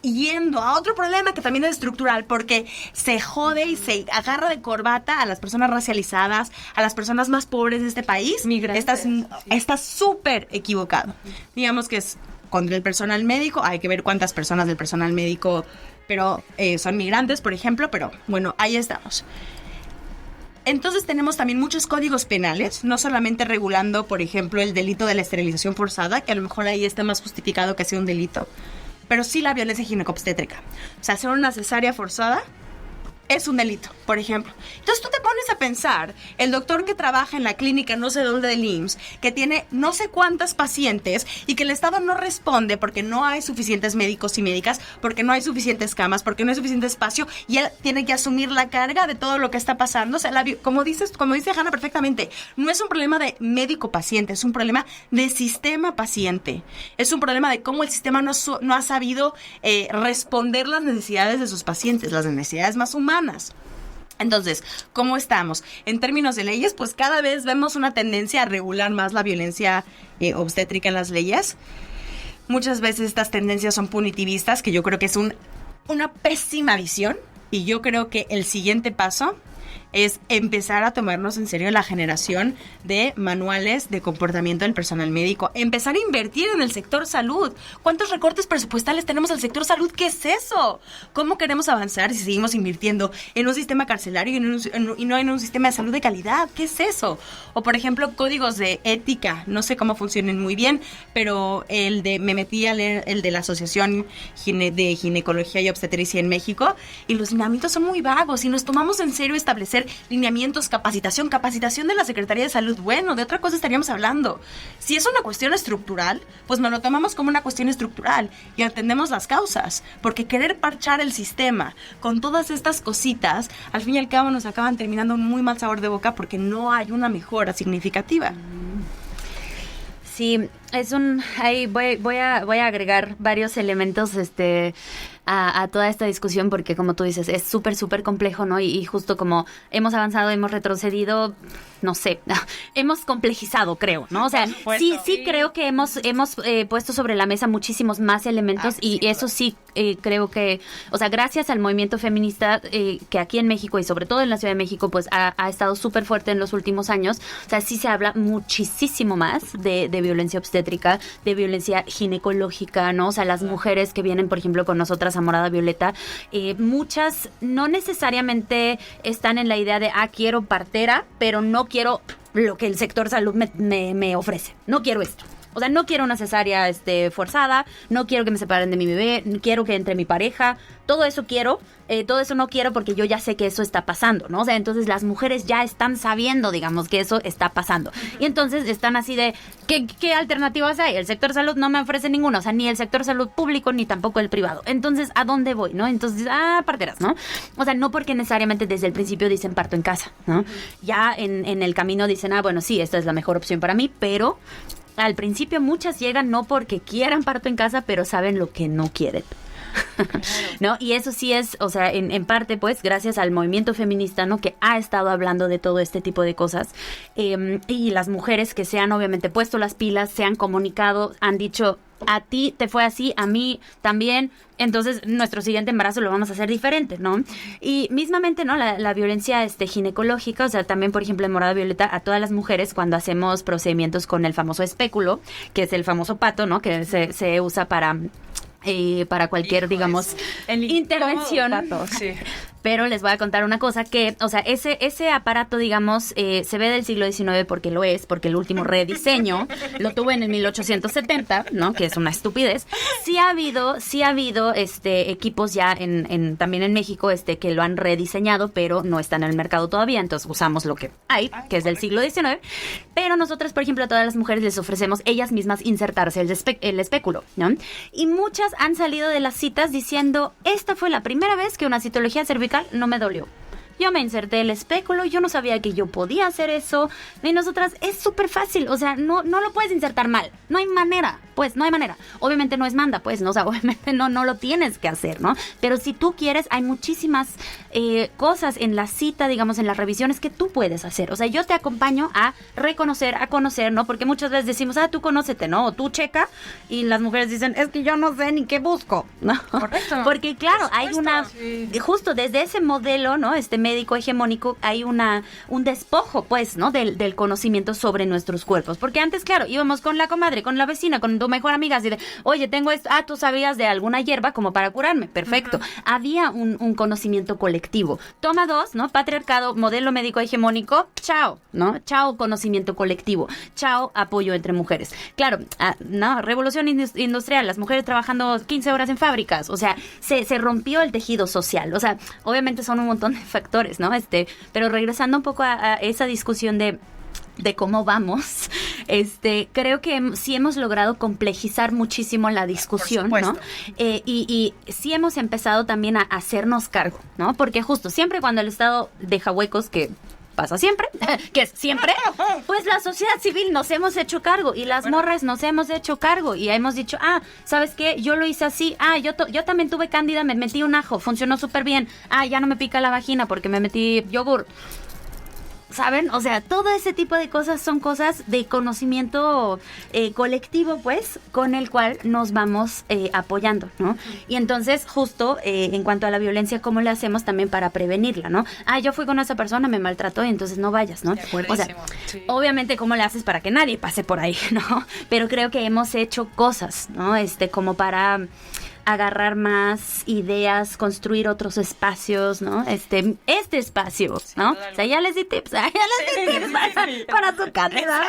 yendo a otro problema que también es estructural, porque se jode y se agarra de corbata a las personas racializadas, a las personas más pobres de este país, estás súper equivocado. Digamos que es contra el personal médico. Hay que ver cuántas personas del personal médico pero son migrantes, por ejemplo, pero bueno, ahí estamos. Entonces tenemos también muchos códigos penales, no solamente regulando, por ejemplo, el delito de la esterilización forzada, que a lo mejor ahí está más justificado que sea un delito, pero sí la violencia ginecobstétrica. O sea, hacer una cesárea forzada es un delito, por ejemplo. Entonces tú te pones a pensar, el doctor que trabaja en la clínica no sé dónde del IMSS, que tiene no sé cuántas pacientes y que el Estado no responde porque no hay suficientes médicos y médicas, porque no hay suficientes camas, porque no hay suficiente espacio, y él tiene que asumir la carga de todo lo que está pasando. O sea, como dice Hanna perfectamente, no es un problema de médico-paciente, es un problema de sistema-paciente. Es un problema de cómo el sistema no ha sabido responder las necesidades de sus pacientes, las necesidades más humanas. Entonces, ¿cómo estamos? En términos de leyes, pues cada vez vemos una tendencia a regular más la violencia obstétrica en las leyes. Muchas veces estas tendencias son punitivistas, que yo creo que es una pésima visión, y yo creo que el siguiente paso es empezar a tomarnos en serio la generación de manuales de comportamiento del personal médico, empezar a invertir en el sector salud. ¿Cuántos recortes presupuestales tenemos al sector salud? ¿Qué es eso? ¿Cómo queremos avanzar si seguimos invirtiendo en un sistema carcelario y no en un sistema de salud de calidad? ¿Qué es eso? O, por ejemplo, códigos de ética, no sé cómo funcionen muy bien, pero me metí a leer el de la Asociación de Ginecología y Obstetricia en México, y los lineamientos son muy vagos, y nos tomamos en serio establecer lineamientos, capacitación de la Secretaría de Salud. Bueno, de otra cosa estaríamos hablando. Si es una cuestión estructural, pues nos lo tomamos como una cuestión estructural y atendemos las causas, porque querer parchar el sistema con todas estas cositas, al fin y al cabo nos acaban terminando un muy mal sabor de boca porque no hay una mejora significativa. Sí, ahí voy a agregar varios elementos a toda esta discusión, porque como tú dices, es súper complejo, ¿no? Y justo como hemos avanzado, hemos retrocedido, no sé, hemos complejizado, creo, ¿no? O sea, sí creo que hemos puesto sobre la mesa muchísimos más elementos, y eso sí creo que, o sea, gracias al movimiento feminista que aquí en México y sobre todo en la Ciudad de México, pues ha estado súper fuerte en los últimos años. O sea, sí se habla muchísimo más de violencia obstétrica, de violencia ginecológica, ¿no? O sea, las mujeres que vienen, por ejemplo, con nosotras a Morada Violeta, muchas no necesariamente están en la idea de, quiero partera, pero no quiero lo que el sector salud me ofrece. No quiero esto. O sea, no quiero una cesárea forzada, no quiero que me separen de mi bebé, quiero que entre mi pareja, todo eso quiero, todo eso no quiero porque yo ya sé que eso está pasando, ¿no? O sea, entonces las mujeres ya están sabiendo, digamos, que eso está pasando. Y entonces están así de, ¿qué alternativas hay? El sector salud no me ofrece ninguna, o sea, ni el sector salud público ni tampoco el privado. Entonces, ¿a dónde voy, no? Entonces, parteras, ¿no? O sea, no porque necesariamente desde el principio dicen parto en casa, ¿no? Ya en el camino dicen, bueno, sí, esta es la mejor opción para mí, pero al principio muchas llegan no porque quieran parto en casa, pero saben lo que no quieren. ¿No? Y eso sí es, o sea, en parte, pues, gracias al movimiento feminista, ¿no? Que ha estado hablando de todo este tipo de cosas. Y las mujeres que se han obviamente puesto las pilas, se han comunicado, han dicho, a ti te fue así, a mí también, entonces nuestro siguiente embarazo lo vamos a hacer diferente, ¿no? Y mismamente, ¿no? La violencia ginecológica, o sea, también, por ejemplo, en Morada Violeta, a todas las mujeres cuando hacemos procedimientos con el famoso espéculo, que es el famoso pato, ¿no? Que se usa para cualquier, digamos, intervención. Pato, sí. Pero les voy a contar una cosa que, o sea, ese aparato, digamos, se ve del siglo XIX porque lo es, porque el último rediseño lo tuvo en el 1870, ¿no? Que es una estupidez. Sí ha habido equipos ya también en México que lo han rediseñado, pero no están en el mercado todavía, entonces usamos lo que hay, que es del siglo XIX. Pero nosotras, por ejemplo, a todas las mujeres les ofrecemos ellas mismas insertarse el espéculo, ¿no? Y muchas han salido de las citas diciendo, esta fue la primera vez que una citología cervical no me dolió. Yo me inserté el espéculo, yo no sabía que yo podía hacer eso. Y nosotras, es súper fácil, o sea, no lo puedes insertar mal. No hay manera, pues, no hay manera. Obviamente no es manda, pues, ¿no? O sea, obviamente no lo tienes que hacer, ¿no? Pero si tú quieres, hay muchísimas cosas en la cita, digamos, en las revisiones que tú puedes hacer. O sea, yo te acompaño a reconocer, a conocer, ¿no? Porque muchas veces decimos, tú conócete, ¿no? O tú checa, y las mujeres dicen, es que yo no sé ni qué busco, ¿no? Correcto. Porque, claro, hay justo desde ese modelo, ¿no? Médico hegemónico, hay un despojo, pues, ¿no? Del conocimiento sobre nuestros cuerpos. Porque antes, claro, íbamos con la comadre, con la vecina, con tu mejor amiga, así de, oye, tengo esto, tú sabías de alguna hierba como para curarme. Perfecto. Había un conocimiento colectivo. Toma 2, ¿no? Patriarcado, modelo médico hegemónico, chao, ¿no? Chao, conocimiento colectivo. Chao, apoyo entre mujeres. Claro, no, revolución industrial, las mujeres trabajando 15 horas en fábricas, o sea, se rompió el tejido social. O sea, obviamente son un montón de factores, ¿no? Pero regresando un poco a esa discusión de cómo vamos, creo que sí hemos logrado complejizar muchísimo la discusión, ¿no? Y sí hemos empezado también a hacernos cargo, ¿no? Porque justo siempre cuando el Estado deja huecos, que pasa siempre, que es siempre, pues la sociedad civil nos hemos hecho cargo y las morras nos hemos hecho cargo y hemos dicho, ¿sabes qué? Yo lo hice así, yo también tuve cándida, me metí un ajo, funcionó súper bien, ya no me pica la vagina porque me metí yogur. ¿Saben? O sea, todo ese tipo de cosas son cosas de conocimiento colectivo, pues, con el cual nos vamos apoyando, ¿no? Y entonces, justo en cuanto a la violencia, ¿cómo le hacemos también para prevenirla, no? Yo fui con esa persona, me maltrató y entonces no vayas, ¿no? O sea, sí. Obviamente, ¿cómo le haces para que nadie pase por ahí, no? Pero creo que hemos hecho cosas, ¿no? Como para agarrar más ideas, construir otros espacios, ¿no? Este espacio, ¿no? O sea, ya les di tips, para su cátedra.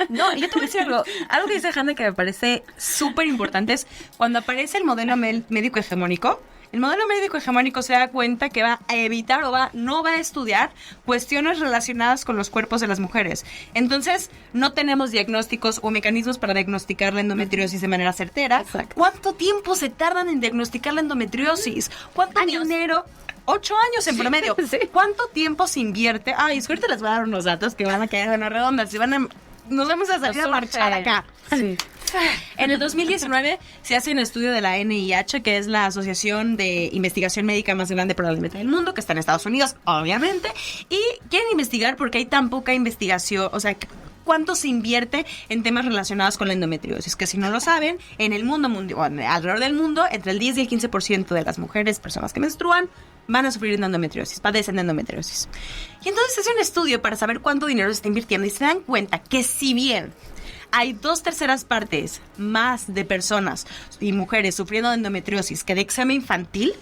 No, yo te voy a decir algo que dice Hanna que me parece súper importante es cuando aparece el modelo médico hegemónico. El modelo médico hegemónico se da cuenta que va a evitar o no va a estudiar cuestiones relacionadas con los cuerpos de las mujeres. Entonces, no tenemos diagnósticos o mecanismos para diagnosticar la endometriosis de manera certera. Exacto. ¿Cuánto tiempo se tardan en diagnosticar la endometriosis? ¿Cuánto dinero? 8 años en promedio. Sí. ¿Cuánto tiempo se invierte? Ahorita les voy a dar unos datos que van a quedar en una redonda. Nos vamos a salir a marchar acá. Sí. En el 2019 se hace un estudio de la NIH, que es la asociación de investigación médica más grande probablemente del mundo, que está en Estados Unidos, obviamente, y quieren investigar porque hay tan poca investigación, o sea, cuánto se invierte en temas relacionados con la endometriosis, que si no lo saben, en el mundo mundial, alrededor del mundo, entre el 10 y el 15% de las personas que menstruan, van a sufrir de endometriosis, padecen de endometriosis. Y entonces se hace un estudio para saber cuánto dinero se está invirtiendo y se dan cuenta que si bien hay 2/3 partes más de personas y mujeres sufriendo de endometriosis que de eczema infantil,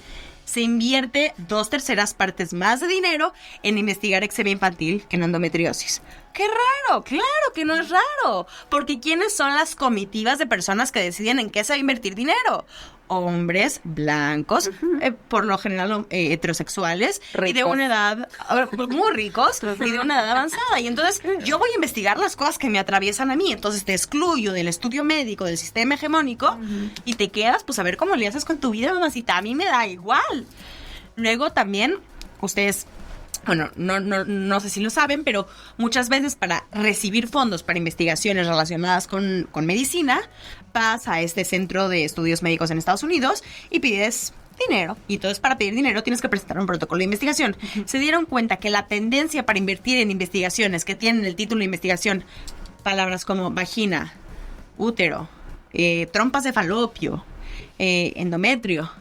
se invierte 2/3 partes más de dinero en investigar eczema infantil que en endometriosis. ¡Qué raro! ¡Claro que no es raro! Porque ¿quiénes son las comitivas de personas que deciden en qué se va a invertir dinero? Hombres blancos, por lo general heterosexuales, Ricos. y de una edad, muy ricos, y de una edad avanzada. Y entonces yo voy a investigar las cosas que me atraviesan a mí. Entonces te excluyo del estudio médico, del sistema hegemónico, y te quedas, pues a ver cómo le haces con tu vida, mamacita. A mí me da igual. Luego también, ustedes... Bueno, no sé si lo saben, pero muchas veces para recibir fondos para investigaciones relacionadas con medicina, vas a este centro de estudios médicos en Estados Unidos y pides dinero. Y entonces para pedir dinero tienes que presentar un protocolo de investigación. Se dieron cuenta que la tendencia para invertir en investigaciones que tienen el título de investigación, palabras como vagina, útero, trompas de falopio, endometrio,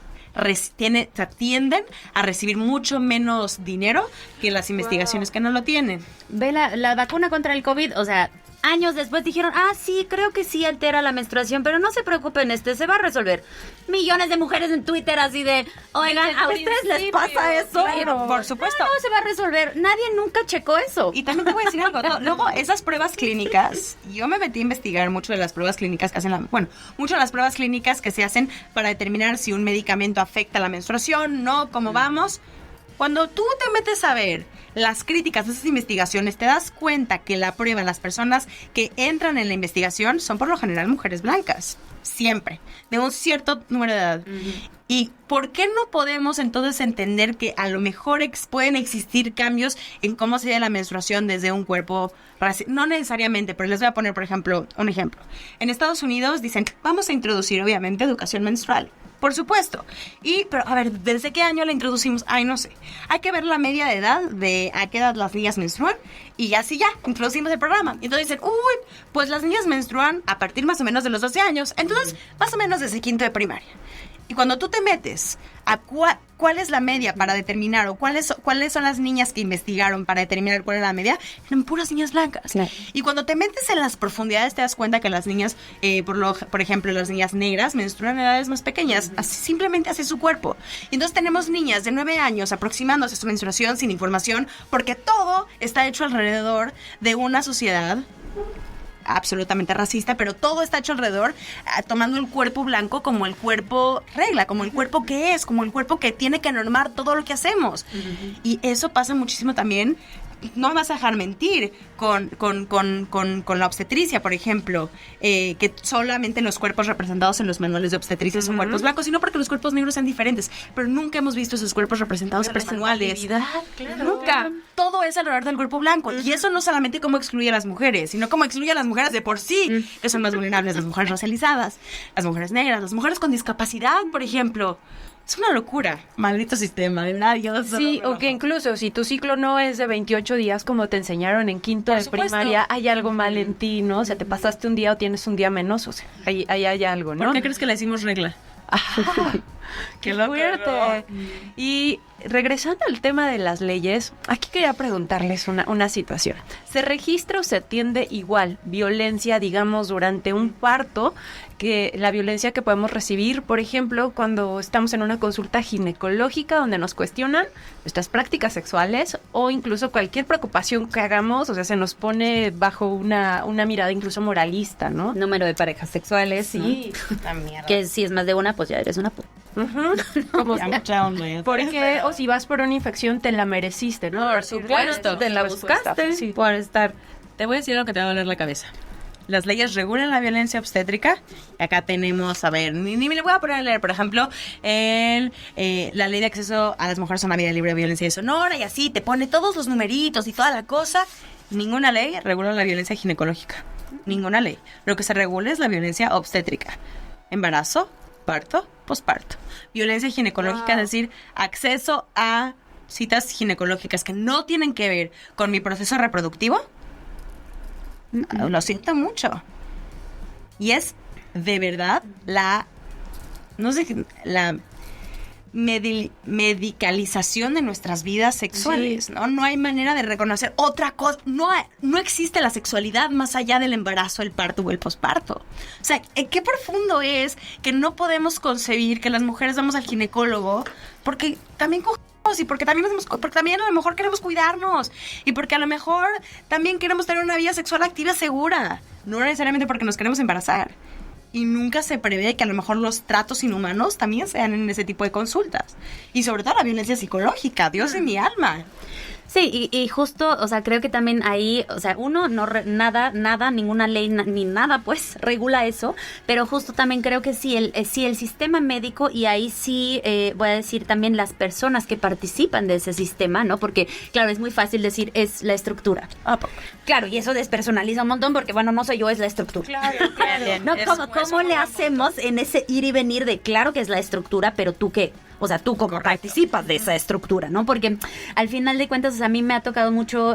tienden a recibir mucho menos dinero que las investigaciones que no lo tienen. Ve la vacuna contra el COVID, o sea, años después dijeron, sí, creo que sí altera la menstruación, pero no se preocupen, se va a resolver. Millones de mujeres en Twitter así de, oigan, ¿a ustedes les pasa eso? Claro, por supuesto. No se va a resolver. Nadie nunca checó eso. Y también te voy a decir algo. Luego, esas pruebas clínicas, yo me metí a investigar mucho de las pruebas clínicas que hacen mucho de las pruebas clínicas que se hacen para determinar si un medicamento afecta la menstruación, no, cómo vamos. Cuando tú te metes a ver las críticas de esas investigaciones, te das cuenta que la prueba, las personas que entran en la investigación son por lo general mujeres blancas. Siempre. De un cierto número de edad. ¿Y por qué no podemos entonces entender que a lo mejor pueden existir cambios en cómo se ve la menstruación desde un cuerpo racial? No necesariamente, pero les voy a poner, por ejemplo, un ejemplo. En Estados Unidos dicen, vamos a introducir, obviamente, educación menstrual. Por supuesto. Pero, a ver, ¿desde qué año la introducimos? Ay, no sé. Hay que ver la media de edad, de a qué edad las niñas menstruan, y así ya, introducimos el programa. Y entonces dicen, pues las niñas menstruan a partir más o menos de los 12 años. Entonces, más o menos desde quinto de primaria. Y cuando tú te metes a cuál es la media para determinar, o cuáles son las niñas que investigaron para determinar cuál es la media, eran puras niñas blancas. Claro. Y cuando te metes en las profundidades te das cuenta que las niñas, por ejemplo, las niñas negras menstruan a edades más pequeñas, simplemente hace su cuerpo. Y entonces tenemos niñas de 9 años aproximándose a su menstruación sin información, porque todo está hecho alrededor de una sociedad absolutamente racista, pero todo está hecho alrededor, tomando el cuerpo blanco como el cuerpo regla, como el cuerpo que es, como el cuerpo que tiene que normar todo lo que hacemos. Y eso pasa muchísimo también, no me vas a dejar mentir, con la obstetricia, por ejemplo, que solamente los cuerpos representados en los manuales de obstetricia son cuerpos blancos, sino porque los cuerpos negros sean diferentes, pero nunca hemos visto esos cuerpos representados en manuales. Claro. Nunca. Todo es alrededor del cuerpo blanco. Y eso no solamente cómo excluye a las mujeres, sino cómo excluye a las mujeres de por sí, que son más vulnerables, las mujeres racializadas, las mujeres negras, las mujeres con discapacidad, por ejemplo. Es una locura. Maldito sistema, de verdad. Sí, o que incluso si tu ciclo no es de 28 días como te enseñaron en quinto de supuesto. primaria, hay algo mal en ti, ¿no? O sea, te pasaste un día o tienes un día menos, o sea, ahí hay algo, ¿no? ¿Por qué crees que le decimos regla? ¡Qué fuerte! Y regresando al tema de las leyes, aquí quería preguntarles una situación. ¿Se registra o se atiende igual violencia, digamos, durante un parto que la violencia que podemos recibir, por ejemplo, cuando estamos en una consulta ginecológica donde nos cuestionan nuestras prácticas sexuales o incluso cualquier preocupación que hagamos? O sea, se nos pone bajo una mirada incluso moralista, ¿no? Número de parejas sexuales, Sí. que si es más de una, pues ya eres una puta. Como Porque porque o si vas por una infección te la mereciste, ¿no? Por supuesto. Te la Respuesta, buscaste sí. por estar. Te voy a decir algo que te va a doler la cabeza. Las leyes regulan la violencia obstétrica. Y acá tenemos, a ver, ni me le voy a poner a leer, por ejemplo, la ley de acceso a las mujeres a una vida libre de violencia y deshonor, y así te pone todos los numeritos y toda la cosa. Ninguna ley regula la violencia ginecológica. Ninguna ley. Lo que se regula es la violencia obstétrica. Embarazo, parto, posparto. Violencia ginecológica, es decir, acceso a citas ginecológicas que no tienen que ver con mi proceso reproductivo. Lo siento mucho. Y es de verdad la medicalización de nuestras vidas sexuales, Sí. ¿no? No hay manera de reconocer otra cosa. No existe la sexualidad más allá del embarazo, el parto o el posparto. O sea, qué profundo es que no podemos concebir que las mujeres vamos al ginecólogo porque también cogemos y porque también a lo mejor queremos cuidarnos y porque a lo mejor también queremos tener una vida sexual activa segura, no necesariamente porque nos queremos embarazar. Y nunca se prevé que a lo mejor los tratos inhumanos también sean en ese tipo de consultas. Y sobre todo la violencia psicológica, Dios de mi alma. Sí, y justo, o sea, creo que también ahí, o sea, uno, nada, ninguna ley, ni nada, pues, regula eso, pero justo también creo que sí, el sistema médico, y ahí sí, voy a decir también las personas que participan de ese sistema, ¿no? Porque, claro, es muy fácil decir, es la estructura. Claro, y eso despersonaliza un montón, porque, bueno, no soy yo, es la estructura. Claro. ¿No? ¿Cómo le hacemos en ese ir y venir de, claro que es la estructura, pero tú qué? O sea, tú como participas de esa estructura, ¿no? Porque al final de cuentas, o sea, a mí me ha tocado mucho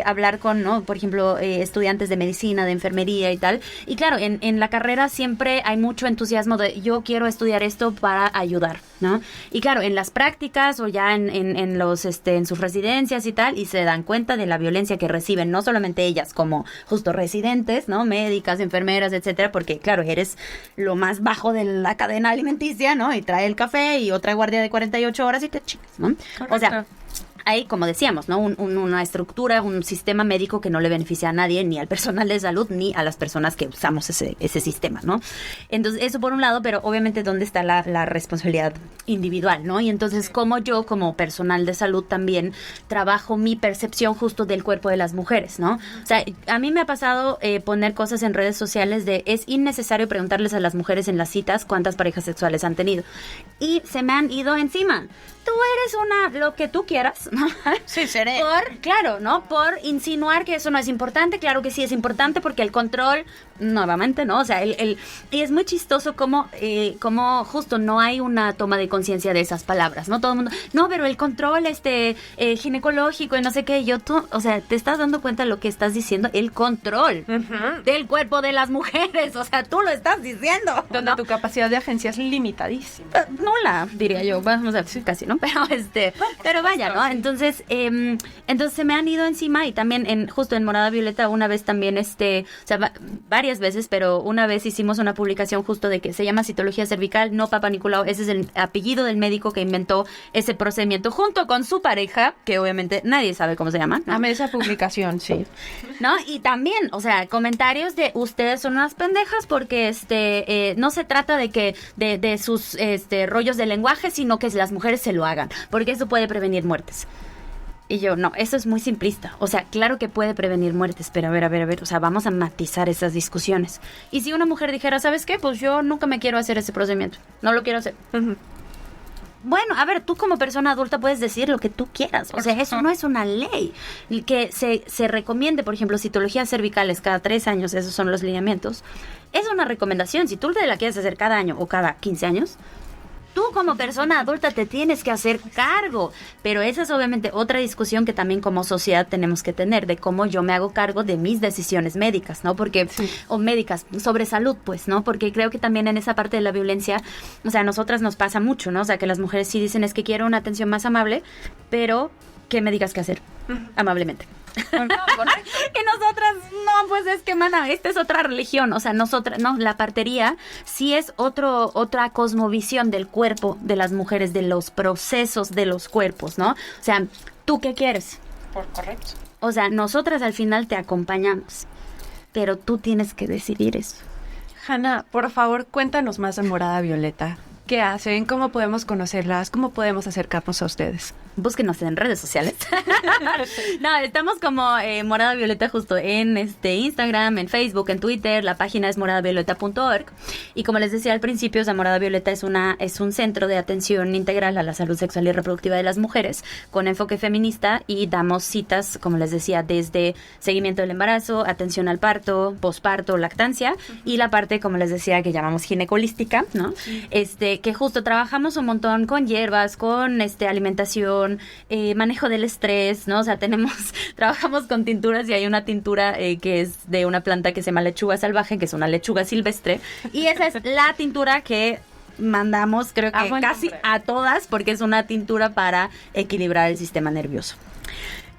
hablar con, ¿no? Por ejemplo, estudiantes de medicina, de enfermería y tal. Y claro, en la carrera siempre hay mucho entusiasmo de yo quiero estudiar esto para ayudar, ¿no? Y claro, en las prácticas o ya en sus residencias y tal, y se dan cuenta de la violencia que reciben, no solamente ellas como justo residentes, ¿no? Médicas, enfermeras, etcétera, porque claro, eres lo más bajo de la cadena alimenticia, ¿no? Y trae el café y otra guardia de 48 horas y te chingas, ¿no? Correcto. O sea, hay, como decíamos, ¿no? Una estructura, un sistema médico que no le beneficia a nadie, ni al personal de salud, ni a las personas que usamos ese sistema, ¿no? Entonces, eso por un lado, pero obviamente, ¿dónde está la responsabilidad individual, ¿no? Y entonces, como yo, como personal de salud, también trabajo mi percepción justo del cuerpo de las mujeres, ¿no? O sea, a mí me ha pasado poner cosas en redes sociales de es innecesario preguntarles a las mujeres en las citas cuántas parejas sexuales han tenido. Y se me han ido encima. Tú eres lo que tú quieras, ¿no? Sí, seré. Claro, ¿no? Por insinuar que eso no es importante. Claro que sí es importante porque el control, nuevamente, ¿no? O sea, y es muy chistoso como justo no hay una toma de conciencia de esas palabras, ¿no? Todo el mundo, no, pero el control ginecológico y no sé qué. O sea, te estás dando cuenta de lo que estás diciendo, el control del cuerpo de las mujeres. O sea, tú lo estás diciendo. Donde tu capacidad de agencia es limitadísima. Nula, diría yo. Vamos a ver, sí, casi, ¿no? Pero vaya, ¿no? Entonces se me han ido encima y también justo en Morada Violeta una vez también, o sea, varias veces, pero una vez hicimos una publicación justo de que se llama citología cervical, no Papa Nicolau, ese es el apellido del médico que inventó ese procedimiento junto con su pareja, que obviamente nadie sabe cómo se llama, ¿no? Amé esa publicación, sí. ¿No? Y también, o sea, comentarios de ustedes son unas pendejas porque no se trata de sus rollos de lenguaje, sino que las mujeres se lo hagan, porque eso puede prevenir muertes. Y yo, no, eso es muy simplista. O sea, claro que puede prevenir muertes, pero a ver, o sea, vamos a matizar esas discusiones. Y si una mujer dijera, ¿sabes qué? Pues yo nunca me quiero hacer ese procedimiento, no lo quiero hacer. Bueno, a ver, tú como persona adulta puedes decir lo que tú quieras. O sea, eso no es una ley. Que se recomiende, por ejemplo, citologías cervicales cada 3 años, esos son los lineamientos. Es una recomendación. Si tú te la quieres hacer cada año o cada 15 años, tú como persona adulta te tienes que hacer cargo. Pero esa es obviamente otra discusión que también como sociedad tenemos que tener, de cómo yo me hago cargo de mis decisiones médicas, ¿no? Porque, o médicas, sobre salud, pues, ¿no? Porque creo que también en esa parte de la violencia, o sea, a nosotras nos pasa mucho, ¿no? O sea, que las mujeres sí dicen, es que quiero una atención más amable, pero que me digas qué hacer, amablemente. Y nosotras, no, pues es que, mana, esta es otra religión, o sea, nosotras, no, la partería sí es otra cosmovisión del cuerpo de las mujeres, de los procesos de los cuerpos, ¿no? O sea, ¿tú qué quieres? Por correcto. O sea, nosotras al final te acompañamos, pero tú tienes que decidir eso. Hanna, por favor, cuéntanos más de Morada Violeta. ¿Qué hacen? ¿Cómo podemos conocerlas? ¿Cómo podemos acercarnos a ustedes? Búsquenos en redes sociales. No, estamos como Morada Violeta justo en Instagram, en Facebook, en Twitter. La página es moradavioleta.org. Y como les decía al principio, o sea, Morada Violeta es un centro de atención integral a la salud sexual y reproductiva de las mujeres con enfoque feminista, y damos citas, como les decía, desde seguimiento del embarazo, atención al parto, posparto, lactancia, y la parte, como les decía, que llamamos ginecolística, ¿no? Que justo trabajamos un montón con hierbas, con alimentación, manejo del estrés, ¿no? O sea, trabajamos con tinturas, y hay una tintura que es de una planta que se llama lechuga salvaje, que es una lechuga silvestre, y esa es la tintura que mandamos, creo que casi a todas, porque es una tintura para equilibrar el sistema nervioso.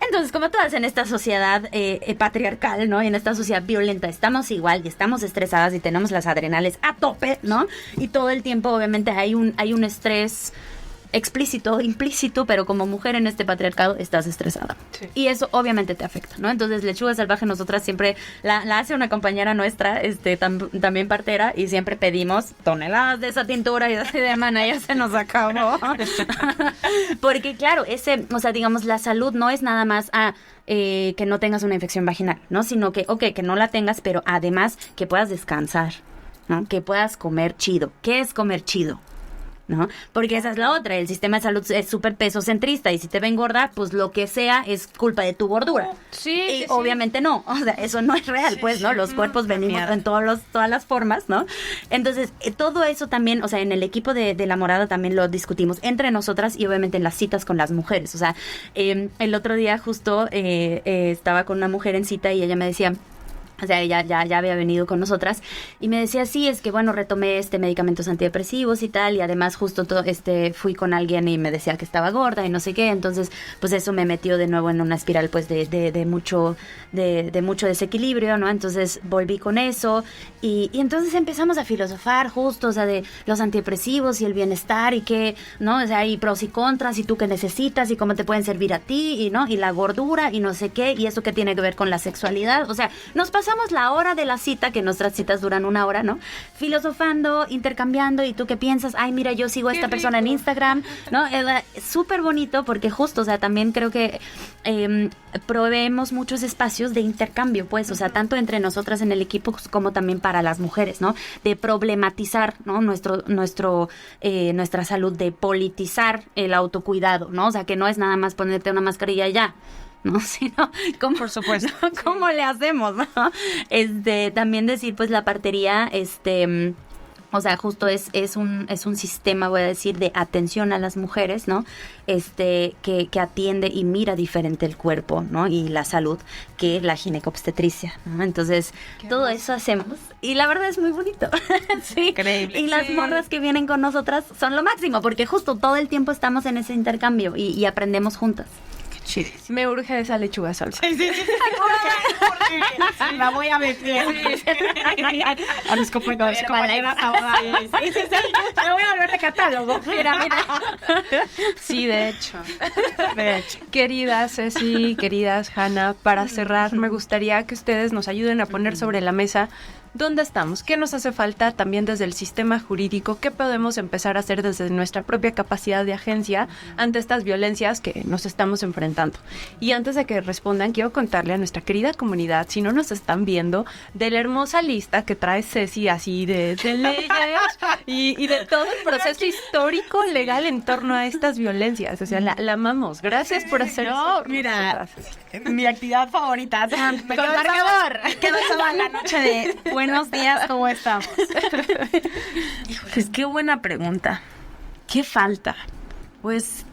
Entonces, como todas en esta sociedad patriarcal, ¿no? Y en esta sociedad violenta, estamos igual y estamos estresadas y tenemos las adrenales a tope, ¿no? Y todo el tiempo, obviamente, hay un estrés explícito, implícito, pero como mujer en este patriarcado estás estresada. Sí. Y eso obviamente te afecta, ¿no? Entonces, Lechuga Salvaje nosotras siempre la hace una compañera nuestra, también partera, y siempre pedimos toneladas de esa tintura y así de mana, ya se nos acabó. Porque claro, digamos, la salud no es nada más que no tengas una infección vaginal, ¿no? Sino que, que no la tengas, pero además que puedas descansar, ¿no? Que puedas comer chido. ¿Qué es comer chido? ¿No? Porque esa es la otra, el sistema de salud es súper pesocentrista y si te ven gorda, pues lo que sea es culpa de tu gordura. Sí, y obviamente no, o sea, eso no es real, pues, ¿no? Los cuerpos venimos en todas las formas, ¿no? Entonces, todo eso también, o sea, en el equipo de La Morada también lo discutimos entre nosotras y obviamente en las citas con las mujeres. O sea, el otro día justo estaba con una mujer en cita y ella me decía... O sea, ella ya había venido con nosotras y me decía, sí, es que bueno, retomé medicamentos antidepresivos y tal, y además justo fui con alguien y me decía que estaba gorda y no sé qué, entonces pues eso me metió de nuevo en una espiral pues de mucho desequilibrio, ¿no? Entonces volví con eso y entonces empezamos a filosofar justo, o sea, de los antidepresivos y el bienestar y qué, ¿no? O sea, hay pros y contras y tú qué necesitas y cómo te pueden servir a ti y, ¿no? Y la gordura y no sé qué, y eso qué tiene que ver con la sexualidad, o sea, nos pasamos la hora de la cita, que nuestras citas duran 1 hora, ¿no? Filosofando, intercambiando, y tú qué piensas, ay, mira, yo sigo a esta persona en Instagram, ¿no? Es súper bonito porque justo, o sea, también creo que proveemos muchos espacios de intercambio, pues, o sea, tanto entre nosotras en el equipo como también para las mujeres, ¿no? De problematizar, ¿no? Nuestra salud, de politizar el autocuidado, ¿no? O sea, que no es nada más ponerte una mascarilla y ya, ¿no? Sino, por supuesto. ¿no? ¿Cómo le hacemos, no? También decir, pues, la partería, o sea, justo es un sistema, voy a decir, de atención a las mujeres, ¿no? Que atiende y mira diferente el cuerpo, ¿no? Y la salud que la ginecobstetricia, ¿no? Entonces, todo eso hacemos y la verdad es muy bonito. Sí. Increíble. Y las morras que vienen con nosotras son lo máximo, porque justo todo el tiempo estamos en ese intercambio y aprendemos juntas. Chidísimo. Me urge esa lechuga salvaje. Sí. La voy a meter. A los compañeros. Me voy a volver de catálogo. Mira. Sí, de hecho. Queridas Ceci, queridas Hanna, para cerrar, me gustaría que ustedes nos ayuden a poner sobre la mesa dónde estamos, qué nos hace falta también desde el sistema jurídico, qué podemos empezar a hacer desde nuestra propia capacidad de agencia ante estas violencias que nos estamos enfrentando. Y antes de que respondan, quiero contarle a nuestra querida comunidad, si no nos están viendo, de la hermosa lista que trae Ceci, así de leyes y de todo el proceso histórico legal en torno a estas violencias. O sea, la amamos. Gracias por hacer eso. Mira, mi actividad favorita. Me quedo toda la noche de buenos días, ¿cómo estamos? Híjoles, qué buena pregunta. ¿Qué falta? Pues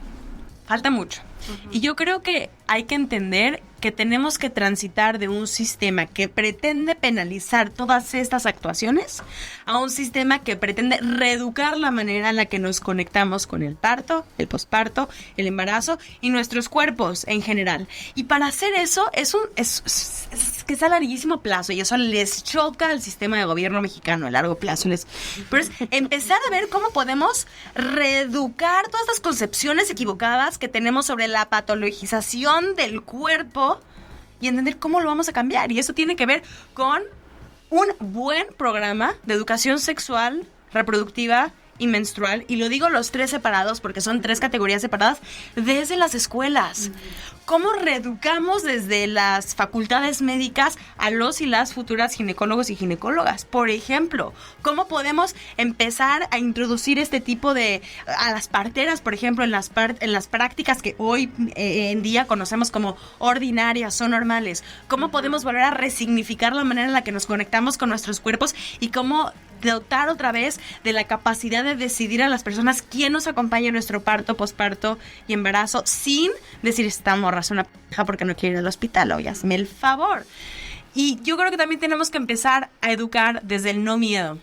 falta mucho. Y yo creo que hay que entender que tenemos que transitar de un sistema que pretende penalizar todas estas actuaciones a un sistema que pretende reeducar la manera en la que nos conectamos con el parto, el posparto, el embarazo y nuestros cuerpos en general. Y para hacer eso es que es a larguísimo plazo, y eso les choca al sistema de gobierno mexicano a largo plazo. Pero es empezar a ver cómo podemos reeducar todas estas concepciones equivocadas que tenemos sobre la patologización del cuerpo y entender cómo lo vamos a cambiar. Y eso tiene que ver con un buen programa de educación sexual, reproductiva y menstrual. Y lo digo los 3 separados porque son 3 categorías separadas desde las escuelas. ¿Cómo reeducamos desde las facultades médicas a los y las futuras ginecólogos y ginecólogas? Por ejemplo, ¿cómo podemos empezar a introducir este tipo a las parteras, por ejemplo, en las prácticas que hoy en día conocemos como ordinarias o normales? ¿Cómo podemos volver a resignificar la manera en la que nos conectamos con nuestros cuerpos y cómo dotar otra vez de la capacidad de decidir a las personas quién nos acompaña en nuestro parto, posparto y embarazo, sin decir, esta morra es una p*** porque no quiere ir al hospital, oye, hazme el favor. Y yo creo que también tenemos que empezar a educar desde el no miedo.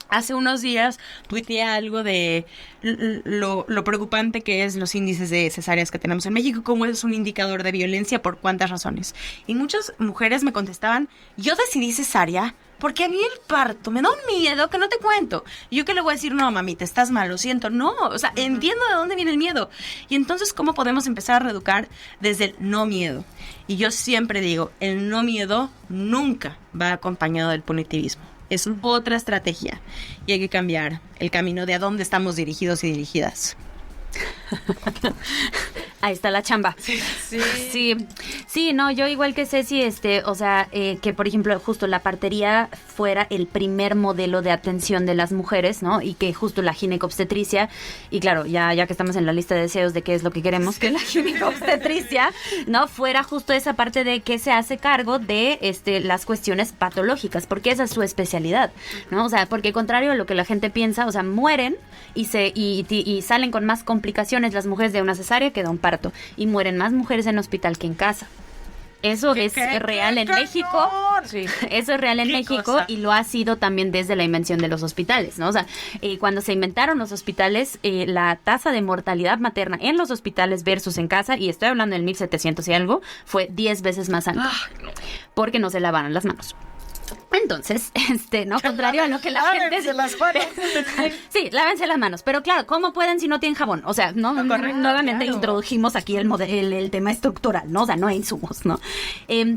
Hace unos días tuiteé algo de lo preocupante que es los índices de cesáreas que tenemos en México, cómo es un indicador de violencia, por cuántas razones. Y muchas mujeres me contestaban, yo decidí cesárea Porque a mí el parto me da un miedo que no te cuento. Y yo que le voy a decir, no, mami, te estás mal, lo siento. No, o sea, entiendo de dónde viene el miedo. Y entonces, ¿cómo podemos empezar a reeducar desde el no miedo? Y yo siempre digo, el no miedo nunca va acompañado del punitivismo. Es otra estrategia. Y hay que cambiar el camino de a dónde estamos dirigidos y dirigidas. Ahí está la chamba. Sí, no, yo igual que Ceci, o sea, que por ejemplo justo la partería fuera el primer modelo de atención de las mujeres, ¿no? Y que justo la ginecobstetricia, y claro, ya que estamos en la lista de deseos de qué es lo que queremos, que la ginecobstetricia, ¿no? Fuera justo esa parte de que se hace cargo de las cuestiones patológicas, porque esa es su especialidad, ¿no? O sea, porque contrario a lo que la gente piensa, o sea, mueren y salen con más complicaciones las mujeres de una cesárea que de un parto, y mueren más mujeres en hospital que en casa. Eso es real en México. Sí. Eso es real en México cosa? Y lo ha sido también desde la invención de los hospitales, ¿no? O sea, cuando se inventaron los hospitales, la tasa de mortalidad materna en los hospitales versus en casa, y estoy hablando del 1700 y algo, fue 10 veces más alta. Porque no se lavaban las manos. Entonces, ¿no? Contrario a lo que la gente... Sí, lávense las manos. Pero claro, ¿cómo pueden si no tienen jabón? O sea, ¿no? Nuevamente introdujimos aquí el tema estructural, ¿no? O sea, no hay insumos, ¿no?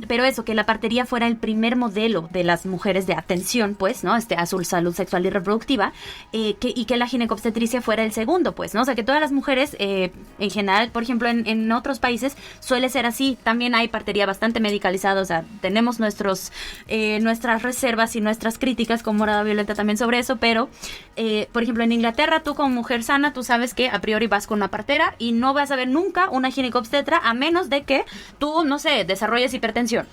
Pero eso, que la partería fuera el primer modelo de las mujeres de atención, pues, ¿no? A su salud sexual y reproductiva, y que la ginecobstetricia fuera el segundo, pues, ¿no? O sea, que todas las mujeres, en general, por ejemplo, en otros países, suele ser así. También hay partería bastante medicalizada, o sea, tenemos nuestras reservas y nuestras críticas con Morada Violeta también sobre eso, pero por ejemplo en Inglaterra, tú como mujer sana, tú sabes que a priori vas con una partera y no vas a ver nunca una ginecobstetra a menos de que tú, no sé, desarrolles hipertensión.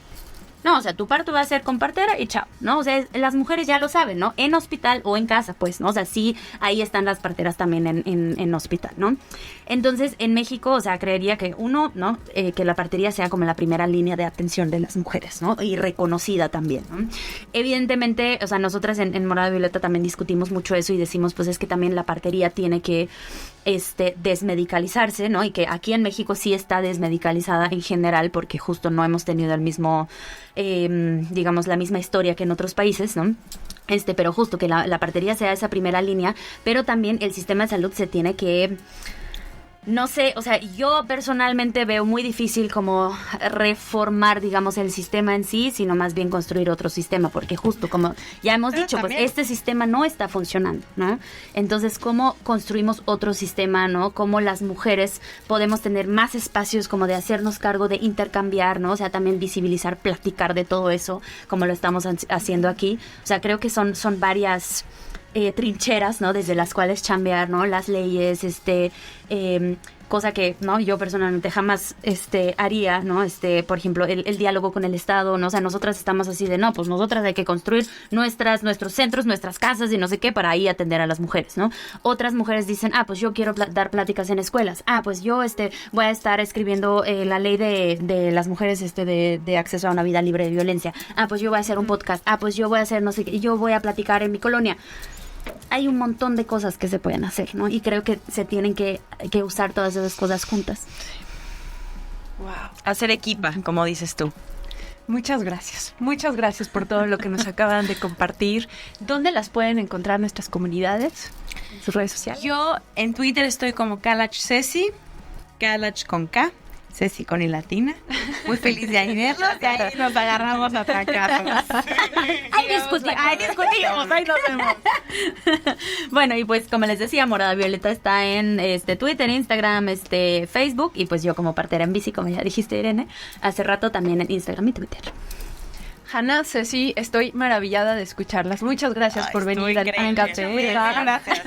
No, o sea, tu parto va a ser con partera y chao, ¿no? O sea, las mujeres ya lo saben, ¿no? En hospital o en casa, pues, ¿no? O sea, sí, ahí están las parteras también en hospital, ¿no? Entonces, en México, o sea, creería que uno, ¿no? Que la partería sea como la primera línea de atención de las mujeres, ¿no? Y reconocida también, ¿no? Evidentemente, o sea, nosotras en Morada Violeta también discutimos mucho eso y decimos, pues, es que también la partería tiene que desmedicalizarse, ¿no? Y que aquí en México sí está desmedicalizada en general porque justo no hemos tenido el mismo, digamos, la misma historia que en otros países, ¿no? Pero justo que la partería sea esa primera línea, pero también el sistema de salud se tiene que... No sé, o sea, yo personalmente veo muy difícil como reformar, digamos, el sistema en sí, sino más bien construir otro sistema, porque justo como ya hemos dicho, pues este sistema no está funcionando, ¿no? Entonces, ¿cómo construimos otro sistema, no? ¿Cómo las mujeres podemos tener más espacios como de hacernos cargo, de intercambiar, ¿no? O sea, también visibilizar, platicar de todo eso, como lo estamos haciendo aquí. O sea, creo que son varias... trincheras, ¿no? Desde las cuales chambear, ¿no? Las leyes, cosa que, ¿no? Yo personalmente jamás, haría, ¿no? Por ejemplo, el diálogo con el Estado, ¿no? O sea, nosotras estamos así de, no, pues nosotras hay que construir nuestros centros, nuestras casas y no sé qué para ahí atender a las mujeres, ¿no? Otras mujeres dicen, pues yo quiero dar pláticas en escuelas. Pues yo, voy a estar escribiendo la ley de las mujeres, de acceso a una vida libre de violencia. Pues yo voy a hacer un podcast. Pues yo voy a hacer no sé qué, yo voy a platicar en mi colonia. Hay un montón de cosas que se pueden hacer, ¿no? Y creo que se tienen que usar todas esas cosas juntas. Wow. Hacer equipa, como dices tú. Muchas gracias por todo lo que nos acaban de compartir. ¿Dónde las pueden encontrar nuestras comunidades? ¿En sus redes sociales? Yo en Twitter estoy como Kalach Ceci, Kalach con K, Ceci con I latina. Muy feliz de ahí verlos, y ahí nos agarramos a atacar. Ahí discutimos, ahí nos vemos. Bueno, y pues como les decía, Morada Violeta está en Twitter, Instagram, Facebook, y pues yo como partera en bici, como ya dijiste, Irene, hace rato también en Instagram y Twitter. Hanna, Ceci, estoy maravillada de escucharlas. Muchas gracias por venir al café. Gracias.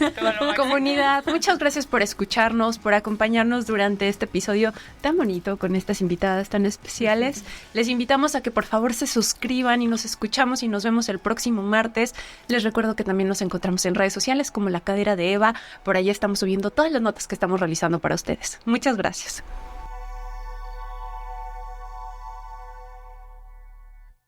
Comunidad, muchas gracias por escucharnos, por acompañarnos durante este episodio tan bonito con estas invitadas tan especiales. Les invitamos a que por favor se suscriban y nos escuchamos y nos vemos el próximo martes. Les recuerdo que también nos encontramos en redes sociales como La Cadera de Eva. Por ahí estamos subiendo todas las notas que estamos realizando para ustedes. Muchas gracias.